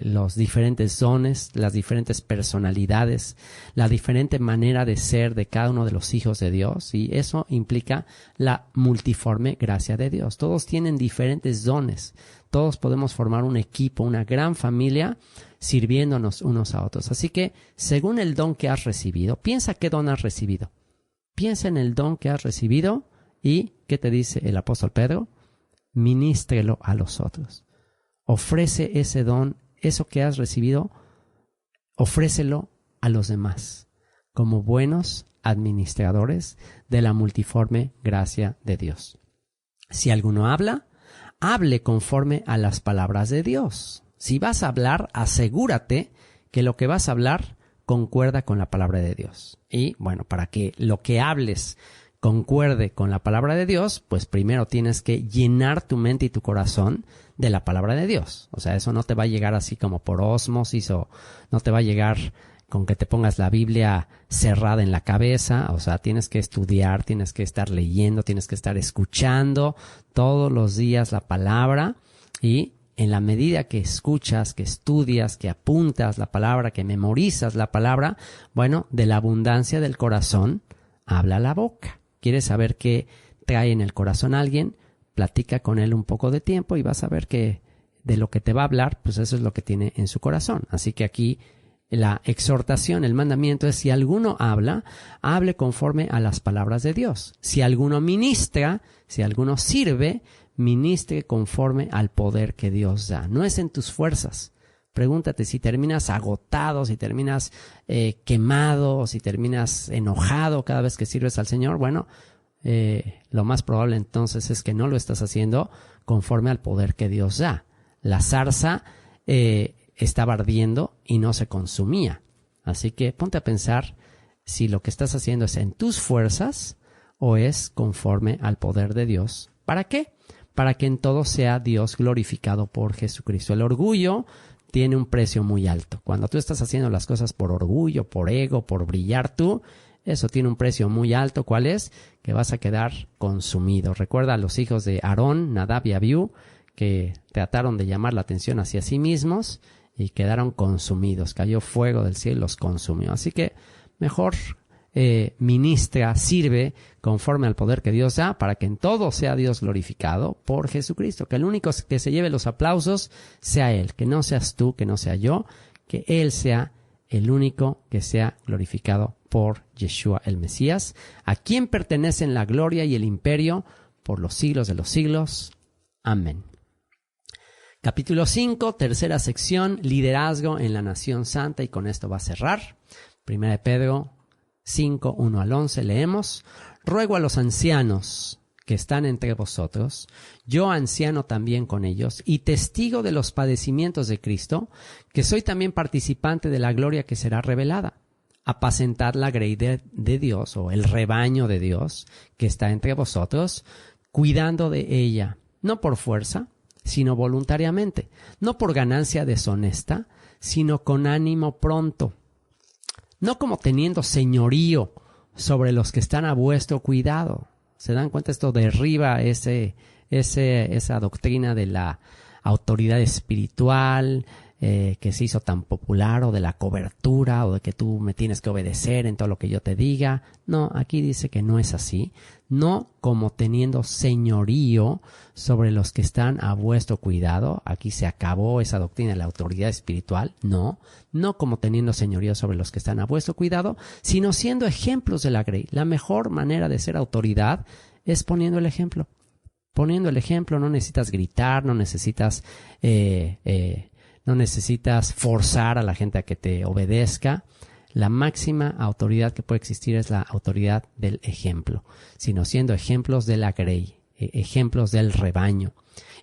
los diferentes dones, las diferentes personalidades, la diferente manera de ser de cada uno de los hijos de Dios, y eso implica la multiforme gracia de Dios. Todos tienen diferentes dones, todos podemos formar un equipo, una gran familia, sirviéndonos unos a otros. Así que, según el don que has recibido, piensa qué don has recibido. Piensa en el don que has recibido y, ¿qué te dice el apóstol Pedro? Ministrelo a los otros. Ofrece ese don, eso que has recibido, ofrécelo a los demás, como buenos administradores de la multiforme gracia de Dios. Si alguno habla, hable conforme a las palabras de Dios. Si vas a hablar, asegúrate que lo que vas a hablar concuerda con la palabra de Dios. Y bueno, para que lo que hables concuerde con la palabra de Dios, pues primero tienes que llenar tu mente y tu corazón de la palabra de Dios. O sea, eso no te va a llegar así como por ósmosis, o no te va a llegar con que te pongas la Biblia cerrada en la cabeza. O sea, tienes que estudiar, tienes que estar leyendo, tienes que estar escuchando todos los días la palabra, y en la medida que escuchas, que estudias, que apuntas la palabra, que memorizas la palabra, bueno, de la abundancia del corazón habla la boca. ¿Quieres saber qué trae en el corazón a alguien? Platica con él un poco de tiempo y vas a ver que de lo que te va a hablar, pues eso es lo que tiene en su corazón. Así que aquí la exhortación, el mandamiento es: si alguno habla, hable conforme a las palabras de Dios. Si alguno ministra, si alguno sirve, ministre conforme al poder que Dios da. No es en tus fuerzas. Pregúntate si terminas agotado, si terminas quemado, si terminas enojado cada vez que sirves al Señor. Bueno, lo más probable entonces es que no lo estás haciendo conforme al poder que Dios da. La zarza estaba ardiendo y no se consumía. Así que ponte a pensar si lo que estás haciendo es en tus fuerzas o es conforme al poder de Dios. ¿Para qué? Para que en todo sea Dios glorificado por Jesucristo. El orgullo tiene un precio muy alto. Cuando tú estás haciendo las cosas por orgullo, por ego, por brillar tú, eso tiene un precio muy alto. ¿Cuál es? Que vas a quedar consumido. Recuerda a los hijos de Aarón, Nadab y Abiú, que trataron de llamar la atención hacia sí mismos y quedaron consumidos. Cayó fuego del cielo y los consumió. Así que mejor ministra, sirve conforme al poder que Dios da, para que en todo sea Dios glorificado por Jesucristo. Que el único que se lleve los aplausos sea Él, que no seas tú, que no sea yo, que Él sea el único que sea glorificado por Yeshua el Mesías, a quien pertenecen la gloria y el imperio por los siglos de los siglos. Amén. Capítulo 5, tercera sección, liderazgo en la nación santa, y con esto va a cerrar. 1 de Pedro 5, 1 al 11, leemos: ruego a los ancianos que están entre vosotros, yo anciano también con ellos, y testigo de los padecimientos de Cristo, que soy también participante de la gloria que será revelada. apacentad la grey de Dios, o el rebaño de Dios que está entre vosotros, cuidando de ella, no por fuerza, sino voluntariamente, no por ganancia deshonesta, sino con ánimo pronto, no como teniendo señorío sobre los que están a vuestro cuidado. ¿Se dan cuenta? Esto derriba esa doctrina de la autoridad espiritual que se hizo tan popular, o de la cobertura, o de que tú me tienes que obedecer en todo lo que yo te diga. No, aquí dice que no es así. No como teniendo señorío sobre los que están a vuestro cuidado. Aquí se acabó esa doctrina de la autoridad espiritual. No como teniendo señorío sobre los que están a vuestro cuidado, sino siendo ejemplos de la grey. La mejor manera de ser autoridad es poniendo el ejemplo. Poniendo el ejemplo, no necesitas gritar, no necesitas forzar a la gente a que te obedezca. La máxima autoridad que puede existir es la autoridad del ejemplo, sino siendo ejemplos de la grey, ejemplos del rebaño.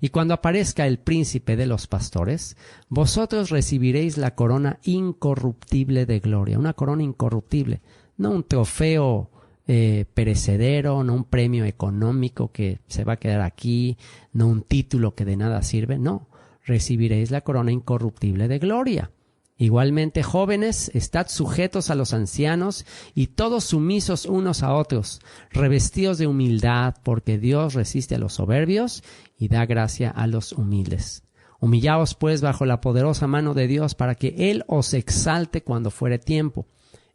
Y cuando aparezca el príncipe de los pastores, vosotros recibiréis la corona incorruptible de gloria. Una corona incorruptible, no un trofeo perecedero, no un premio económico que se va a quedar aquí, no un título que de nada sirve, no. Recibiréis la corona incorruptible de gloria. Igualmente, jóvenes, estad sujetos a los ancianos y todos sumisos unos a otros, revestidos de humildad, porque Dios resiste a los soberbios y da gracia a los humildes. Humillaos pues bajo la poderosa mano de Dios, para que Él os exalte cuando fuere tiempo,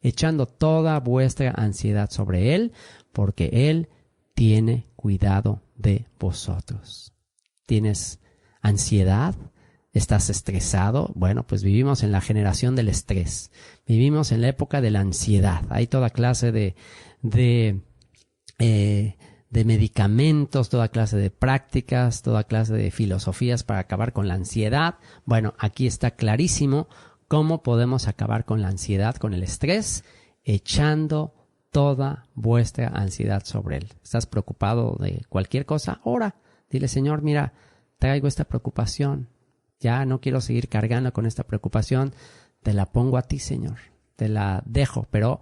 echando toda vuestra ansiedad sobre Él, porque Él tiene cuidado de vosotros. ¿Tienes ansiedad? ¿Estás estresado? Bueno, pues vivimos en la generación del estrés. Vivimos en la época de la ansiedad. Hay toda clase de medicamentos, toda clase de prácticas, toda clase de filosofías para acabar con la ansiedad. Bueno, aquí está clarísimo cómo podemos acabar con la ansiedad, con el estrés, echando toda vuestra ansiedad sobre Él. ¿Estás preocupado de cualquier cosa? Ora. Dile, Señor, mira, traigo esta preocupación. Ya no quiero seguir cargando con esta preocupación. Te la pongo a ti, Señor. Te la dejo, pero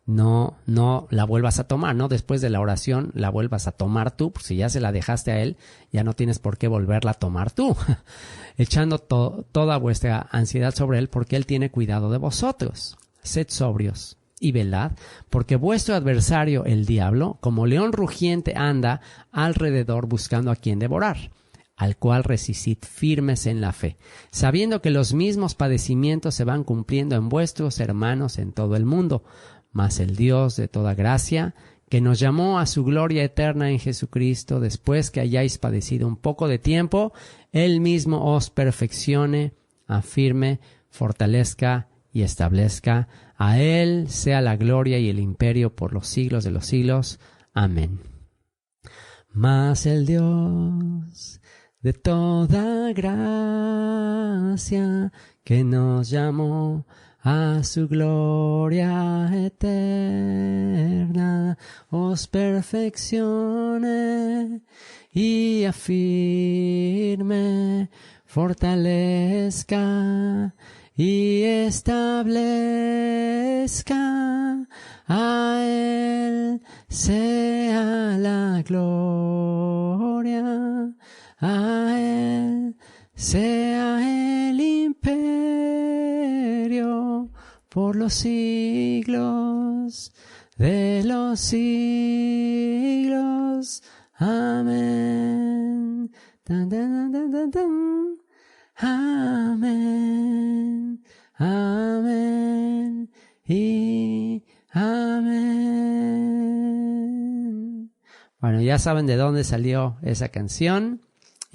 no la vuelvas a tomar, ¿no? Después de la oración la vuelvas a tomar tú, porque si ya se la dejaste a Él, ya no tienes por qué volverla a tomar tú. Echando toda vuestra ansiedad sobre Él, porque Él tiene cuidado de vosotros. Sed sobrios y velad, porque vuestro adversario, el diablo, como león rugiente, anda alrededor buscando a quien devorar, al cual resistid firmes en la fe, sabiendo que los mismos padecimientos se van cumpliendo en vuestros hermanos en todo el mundo. Mas el Dios de toda gracia, que nos llamó a su gloria eterna en Jesucristo, después que hayáis padecido un poco de tiempo, Él mismo os perfeccione, afirme, fortalezca y establezca. A Él sea la gloria y el imperio por los siglos de los siglos. Amén. Mas el Dios de toda gracia, que nos llamó a su gloria eterna, os perfeccione y afirme, fortalezca y establezca. A Él sea la gloria, a Él sea el imperio por los siglos de los siglos. Amén. Dun, dun, dun, dun, dun. Amén. Amén. Y amén. Bueno, ya saben de dónde salió esa canción.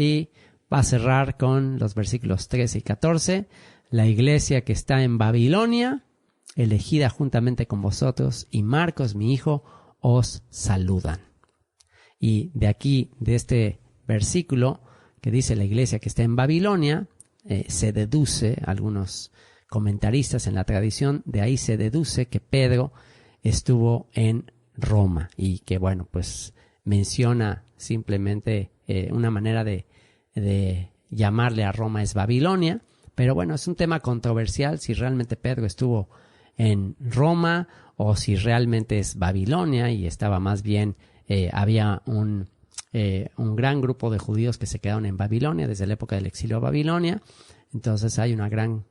Y va a cerrar con los versículos 13 y 14. La iglesia que está en Babilonia, elegida juntamente con vosotros, y Marcos, mi hijo, os saludan. Y de aquí, de este versículo que dice la iglesia que está en Babilonia, se deduce, algunos comentaristas en la tradición, de ahí se deduce que Pedro estuvo en Roma y que, bueno, pues menciona simplemente una manera de llamarle a Roma es Babilonia, pero bueno, es un tema controversial si realmente Pedro estuvo en Roma o si realmente es Babilonia y estaba más bien, había un gran grupo de judíos que se quedaron en Babilonia desde la época del exilio a Babilonia. Entonces hay una gran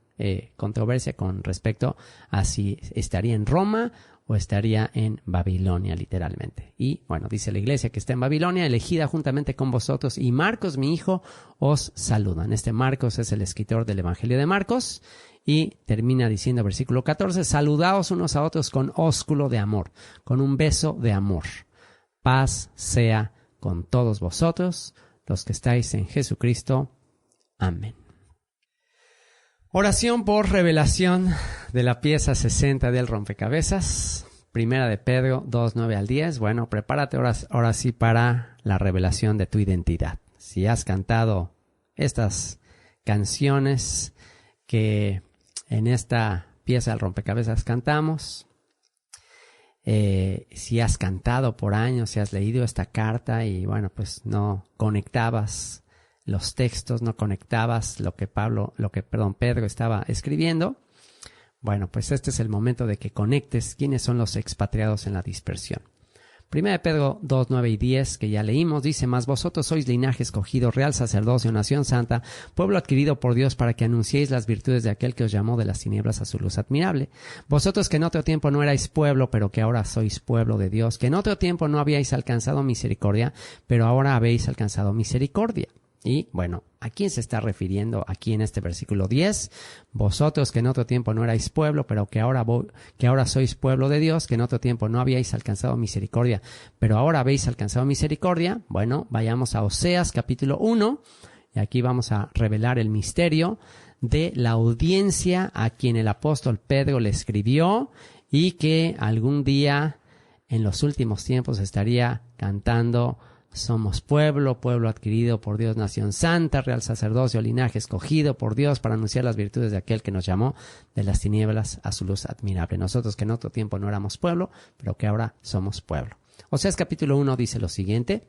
controversia con respecto a si estaría en Roma o estaría en Babilonia literalmente. Y bueno, dice la iglesia que está en Babilonia, elegida juntamente con vosotros, y Marcos, mi hijo, os saludan. Este Marcos es el escritor del Evangelio de Marcos, y termina diciendo, versículo 14, saludaos unos a otros con ósculo de amor, con un beso de amor. Paz sea con todos vosotros, los que estáis en Jesucristo. Amén. Oración por revelación de la pieza 60 del rompecabezas. Primera de Pedro 2, 9 al 10. Bueno, prepárate ahora sí para la revelación de tu identidad. Si has cantado estas canciones que en esta pieza del rompecabezas cantamos, si has cantado por años, si has leído esta carta y bueno, pues no conectabas los textos, no conectabas lo que Pedro estaba escribiendo, bueno, pues este es el momento de que conectes quiénes son los expatriados en la dispersión. Primera de Pedro 2, 9 y 10, que ya leímos, dice, mas vosotros sois linaje escogido, real sacerdocio, nación santa, pueblo adquirido por Dios para que anunciéis las virtudes de aquel que os llamó de las tinieblas a su luz admirable. Vosotros que en otro tiempo no erais pueblo, pero que ahora sois pueblo de Dios, que en otro tiempo no habíais alcanzado misericordia, pero ahora habéis alcanzado misericordia. Y bueno, ¿a quién se está refiriendo aquí en este versículo 10? Vosotros que en otro tiempo no erais pueblo, pero que ahora sois pueblo de Dios, que en otro tiempo no habíais alcanzado misericordia, pero ahora habéis alcanzado misericordia. Bueno, vayamos a Oseas capítulo 1, y aquí vamos a revelar el misterio de la audiencia a quien el apóstol Pedro le escribió y que algún día en los últimos tiempos estaría cantando: somos pueblo, pueblo adquirido por Dios, nación santa, real sacerdocio, linaje escogido por Dios para anunciar las virtudes de aquel que nos llamó de las tinieblas a su luz admirable. Nosotros que en otro tiempo no éramos pueblo, pero que ahora somos pueblo. Oseas capítulo 1 dice lo siguiente.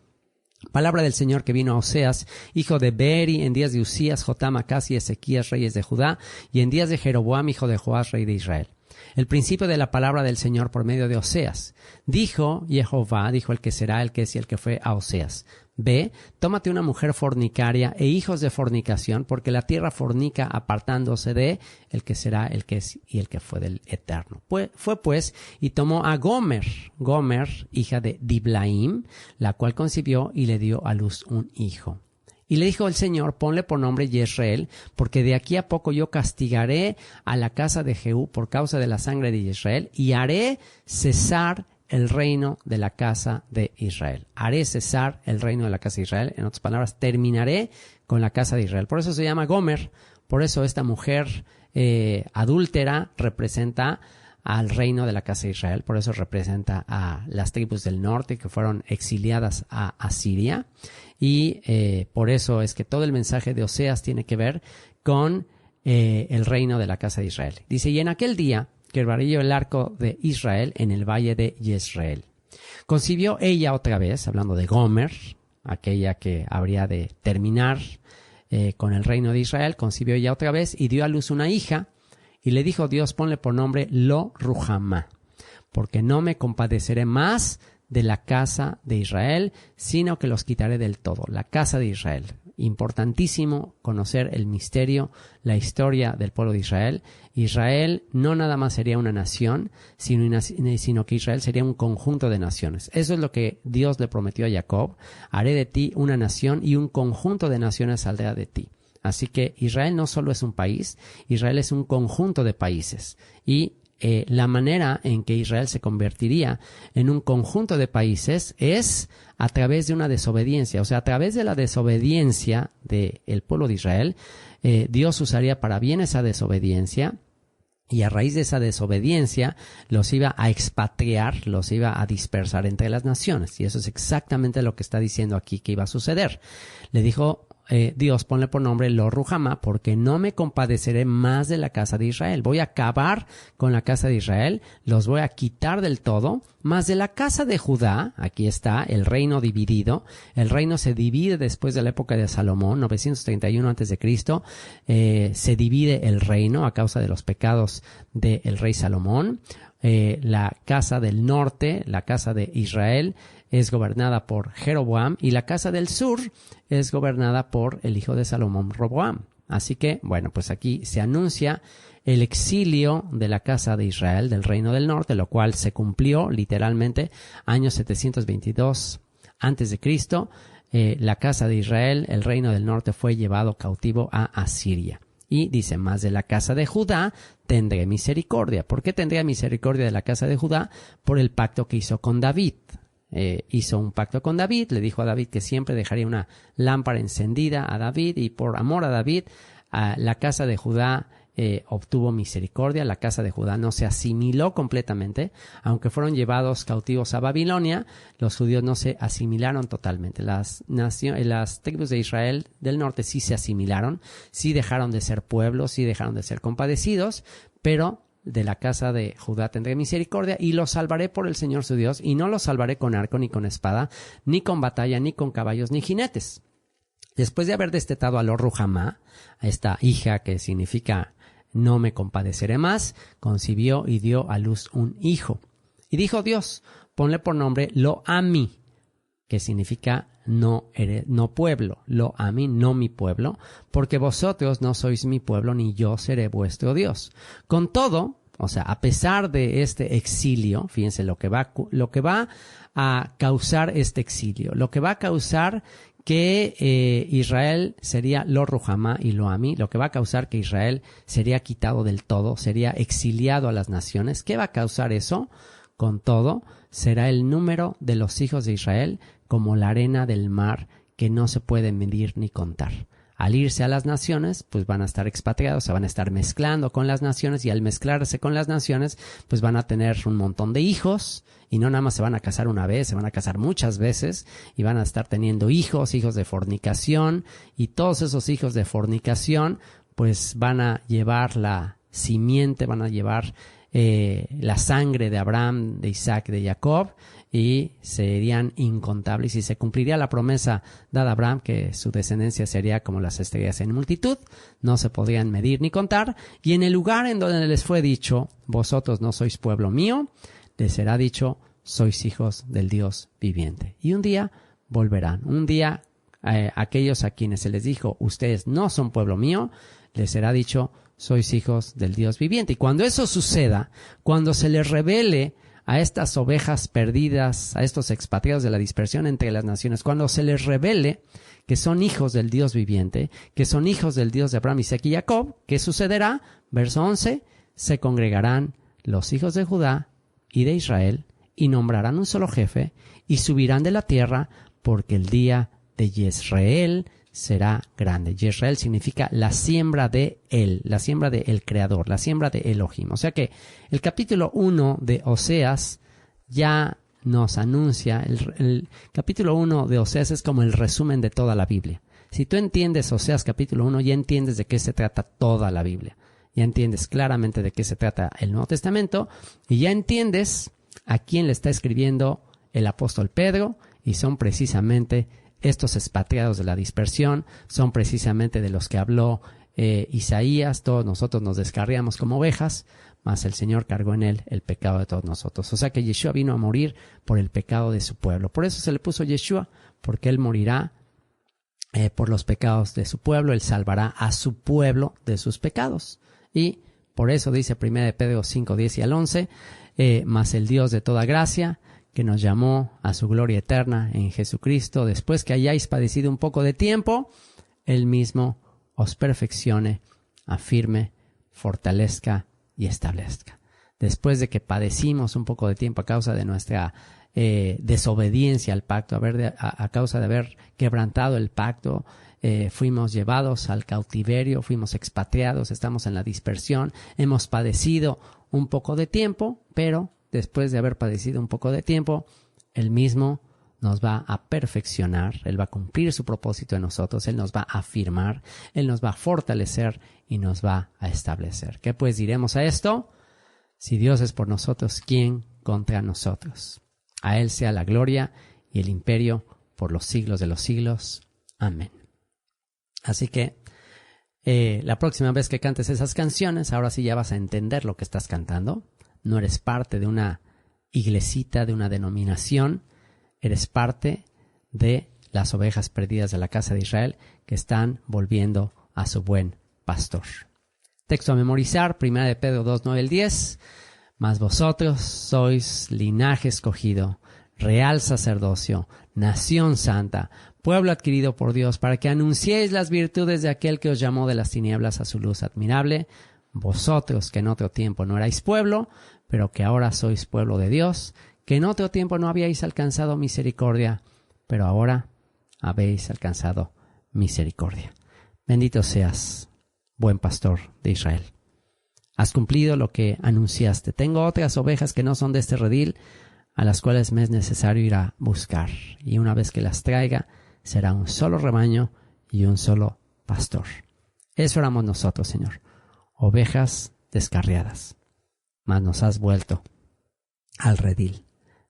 Palabra del Señor que vino a Oseas, hijo de Beeri, en días de Usías, Jotam, Acaz y Ezequías, reyes de Judá, y en días de Jeroboam, hijo de Joás, rey de Israel. El principio de la palabra del Señor por medio de Oseas. Dijo Jehová, dijo el que será, el que es y el que fue a Oseas: Ve, tómate una mujer fornicaria e hijos de fornicación, porque la tierra fornica apartándose de el que será, el que es y el que fue del Eterno. Fue pues y tomó a Gomer, hija de Diblaim, la cual concibió y le dio a luz un hijo. Y le dijo el Señor: ponle por nombre Yisrael, porque de aquí a poco yo castigaré a la casa de Jehú por causa de la sangre de Israel, y haré cesar el reino de la casa de Israel. Haré cesar el reino de la casa de Israel. En otras palabras, terminaré con la casa de Israel. Por eso se llama Gomer. Por eso esta mujer adúltera representa al reino de la casa de Israel. Por eso representa a las tribus del norte que fueron exiliadas a Asiria. Y por eso es que todo el mensaje de Oseas tiene que ver con el reino de la casa de Israel. Dice: y en aquel día quebraría yo el arco de Israel en el valle de Jezreel. Concibió ella otra vez, hablando de Gomer, aquella que habría de terminar con el reino de Israel, concibió ella otra vez y dio a luz una hija, y le dijo Dios: ponle por nombre Lo Ruhamá, porque no me compadeceré más de la casa de Israel, sino que los quitaré del todo. La casa de Israel. Importantísimo conocer el misterio, la historia del pueblo de Israel. Israel no nada más sería una nación, sino que Israel sería un conjunto de naciones. Eso es lo que Dios le prometió a Jacob: haré de ti una nación y un conjunto de naciones saldrá de ti. Así que Israel no solo es un país, Israel es un conjunto de países. Y la manera en que Israel se convertiría en un conjunto de países es a través de una desobediencia. O sea, a través de la desobediencia del pueblo de Israel, Dios usaría para bien esa desobediencia, y a raíz de esa desobediencia los iba a expatriar, los iba a dispersar entre las naciones. Y eso es exactamente lo que está diciendo aquí que iba a suceder. Le dijo Dios, ponle por nombre Lo Ruhamá, porque no me compadeceré más de la casa de Israel. Voy a acabar con la casa de Israel, los voy a quitar del todo, más de la casa de Judá. Aquí está el reino dividido. El reino se divide después de la época de Salomón, 931 a.C. Se divide el reino a causa de los pecados del rey Salomón. La casa del norte, la casa de Israel, es gobernada por Jeroboam, y la casa del sur es gobernada por el hijo de Salomón, Roboam. Así que, bueno, pues aquí se anuncia el exilio de la casa de Israel, del reino del norte, lo cual se cumplió literalmente año 722 a.C. La casa de Israel, el reino del norte, fue llevado cautivo a Asiria. Y dice, más de la casa de Judá tendré misericordia. ¿Por qué tendré misericordia de la casa de Judá? Por el pacto que hizo con David. Hizo un pacto con David, le dijo a David que siempre dejaría una lámpara encendida a David, y por amor a David, la casa de Judá obtuvo misericordia. La casa de Judá no se asimiló completamente, aunque fueron llevados cautivos a Babilonia. Los judíos no se asimilaron totalmente. Las tribus de Israel del norte sí se asimilaron, sí dejaron de ser pueblos, sí dejaron de ser compadecidos, pero de la casa de Judá tendré misericordia y los salvaré por el Señor su Dios, y no los salvaré con arco, ni con espada, ni con batalla, ni con caballos, ni jinetes. Después de haber destetado a Lo Ruhamá, a esta hija que significa no me compadeceré más, concibió y dio a luz un hijo. Y dijo Dios, ponle por nombre Lo Ammi, que significa no pueblo, Lo Ammi, no mi pueblo, porque vosotros no sois mi pueblo, ni yo seré vuestro Dios. Con todo, o sea, a pesar de este exilio, fíjense lo que va a causar este exilio, lo que va a causar que Israel sería Lo Ruhamá y Lo Ammi, lo que va a causar que Israel sería quitado del todo, sería exiliado a las naciones. ¿Qué va a causar eso? Con todo, será el número de los hijos de Israel como la arena del mar, que no se puede medir ni contar. Al irse a las naciones, pues van a estar expatriados, se van a estar mezclando con las naciones, y al mezclarse con las naciones, pues van a tener un montón de hijos, y no nada más se van a casar una vez, se van a casar muchas veces, y van a estar teniendo hijos de fornicación, y todos esos hijos de fornicación, pues van a llevar la simiente, van a llevar la sangre de Abraham, de Isaac, de Jacob, y serían incontables, y se cumpliría la promesa dada a Abraham, que su descendencia sería como las estrellas en multitud, no se podrían medir ni contar. Y en el lugar en donde les fue dicho, vosotros no sois pueblo mío, les será dicho, sois hijos del Dios viviente. Y un día volverán, un día aquellos a quienes se les dijo, ustedes no son pueblo mío, les será dicho, sois hijos del Dios viviente. Y cuando eso suceda, cuando se les revele a estas ovejas perdidas, a estos expatriados de la dispersión entre las naciones, cuando se les revele que son hijos del Dios viviente, que son hijos del Dios de Abraham, Isaac y Jacob, ¿qué sucederá? Verso 11, se congregarán los hijos de Judá y de Israel, y nombrarán un solo jefe, y subirán de la tierra, porque el día de Yisrael será grande. Yisrael significa la siembra de él, la siembra de el Creador, la siembra de Elohim. O sea que el capítulo 1 de Oseas ya nos anuncia, el capítulo 1 de Oseas es como el resumen de toda la Biblia. Si tú entiendes Oseas capítulo 1, ya entiendes de qué se trata toda la Biblia. Ya entiendes claramente de qué se trata el Nuevo Testamento, y ya entiendes a quién le está escribiendo el apóstol Pedro, y son precisamente estos expatriados de la dispersión, son precisamente de los que habló Isaías. Todos nosotros nos descarriamos como ovejas, mas el Señor cargó en él el pecado de todos nosotros. O sea que Yeshua vino a morir por el pecado de su pueblo. Por eso se le puso Yeshua, porque él morirá por los pecados de su pueblo, él salvará a su pueblo de sus pecados. Y por eso dice 1 Pedro 5, 10 y al 11, mas el Dios de toda gracia, que nos llamó a su gloria eterna en Jesucristo, después que hayáis padecido un poco de tiempo, él mismo os perfeccione, afirme, fortalezca y establezca. Después de que padecimos un poco de tiempo a causa de nuestra desobediencia al pacto, a causa de haber quebrantado el pacto, fuimos llevados al cautiverio, fuimos expatriados, estamos en la dispersión, hemos padecido un poco de tiempo, pero después de haber padecido un poco de tiempo, él mismo nos va a perfeccionar, Él va a cumplir su propósito en nosotros, Él nos va a afirmar, Él nos va a fortalecer y nos va a establecer. ¿Qué pues diremos a esto? Si Dios es por nosotros, ¿quién contra nosotros? A Él sea la gloria y el imperio por los siglos de los siglos. Amén. Así que la próxima vez que cantes esas canciones, ahora sí ya vas a entender lo que estás cantando. No eres parte de una iglesita, de una denominación. Eres parte de las ovejas perdidas de la casa de Israel que están volviendo a su buen pastor. Texto a memorizar, 1 de Pedro 2, 9 al 10. Mas vosotros sois linaje escogido, real sacerdocio, nación santa, pueblo adquirido por Dios, para que anunciéis las virtudes de aquel que os llamó de las tinieblas a su luz admirable. Vosotros que en otro tiempo no erais pueblo, pero que ahora sois pueblo de Dios, que en otro tiempo no habíais alcanzado misericordia, pero ahora habéis alcanzado misericordia. Bendito seas, buen pastor de Israel. Has cumplido lo que anunciaste. Tengo otras ovejas que no son de este redil, a las cuales me es necesario ir a buscar. Y una vez que las traiga, será un solo rebaño y un solo pastor. Eso éramos nosotros, Señor. Ovejas descarriadas. Mas nos has vuelto al redil.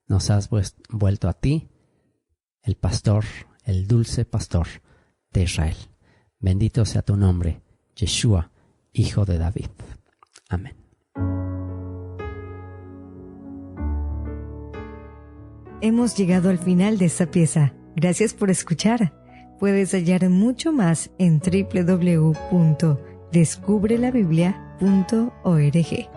Nos has vuelto a ti, el pastor, el dulce pastor de Israel. Bendito sea tu nombre, Yeshua, hijo de David. Amén. Hemos llegado al final de esta pieza. Gracias por escuchar. Puedes hallar mucho más en www.descubrelabiblia.org.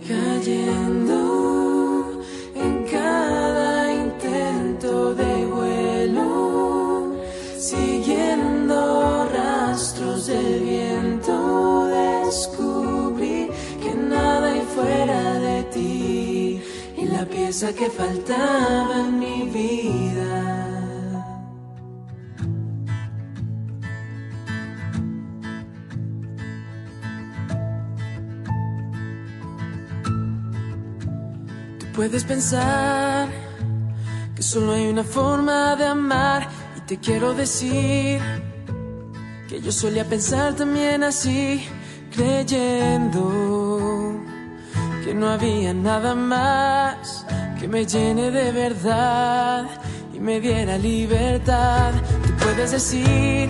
Cayendo en cada intento de vuelo, siguiendo rastros del viento, descubrí que nada hay fuera de ti y la pieza que faltaba en mi vida. Puedes pensar que solo hay una forma de amar y te quiero decir que yo solía pensar también así, creyendo que no había nada más que me llene de verdad y me diera libertad. Tú puedes decir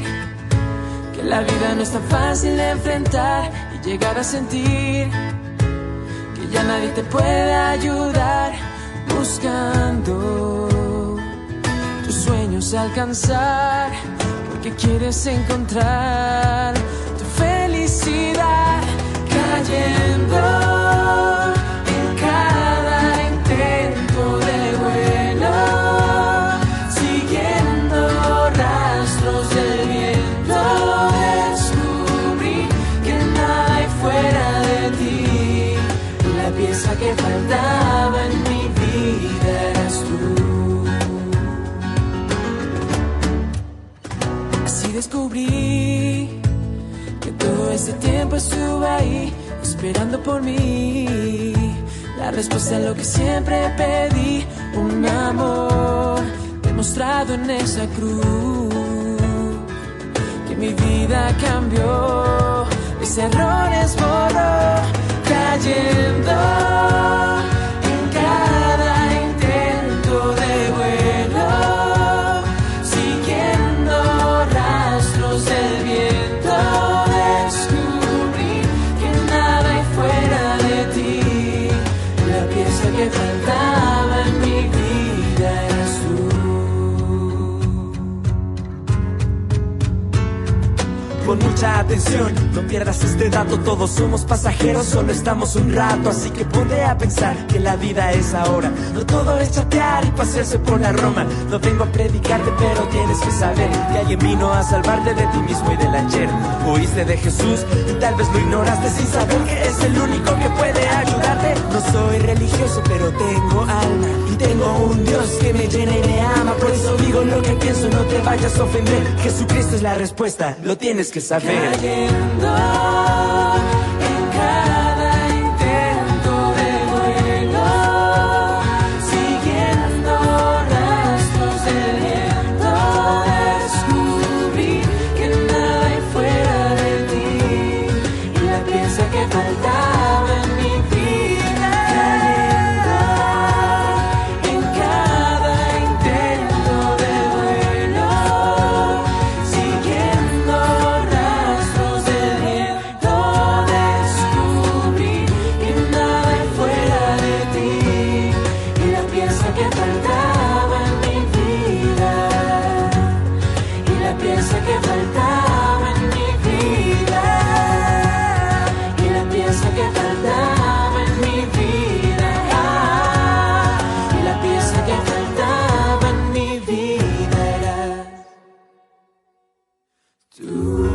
que la vida no es tan fácil de enfrentar y llegar a sentir ya nadie te puede ayudar, buscando tus sueños alcanzar, porque quieres encontrar tu felicidad, cayendo en cada intento de vuelo, siguiendo rastros del viento, descubrí que nada hay fuera de ti. La pieza que faltaba en mi vida eras tú. Así descubrí que todo este tiempo estuve ahí, esperando por mí. La respuesta a lo que siempre pedí, un amor demostrado en esa cruz. Que mi vida cambió, mis errores borró, cayendo en cada intento de vuelo, siguiendo rastros del viento, descubrí que nada hay fuera de ti. La pieza que faltaba en mi vida eras tú. Pon mucha atención, no pierdas este dato. Todos somos pasajeros, solo estamos un rato. Así que ponte a pensar que la vida es ahora. No todo es chatear y pasearse por la Roma. No vengo a predicarte, pero tienes que saber que alguien vino a salvarte de ti mismo y del ayer. Oíste de Jesús y tal vez lo ignoraste sin saber que es el único que puede ayudarte. No soy religioso, pero tengo alma y tengo un Dios que me llena y me ama. Por eso digo lo que pienso, no te vayas a ofender. Jesucristo es la respuesta, lo tienes que saber. Cayendo en cada intento de vuelo, Ooh.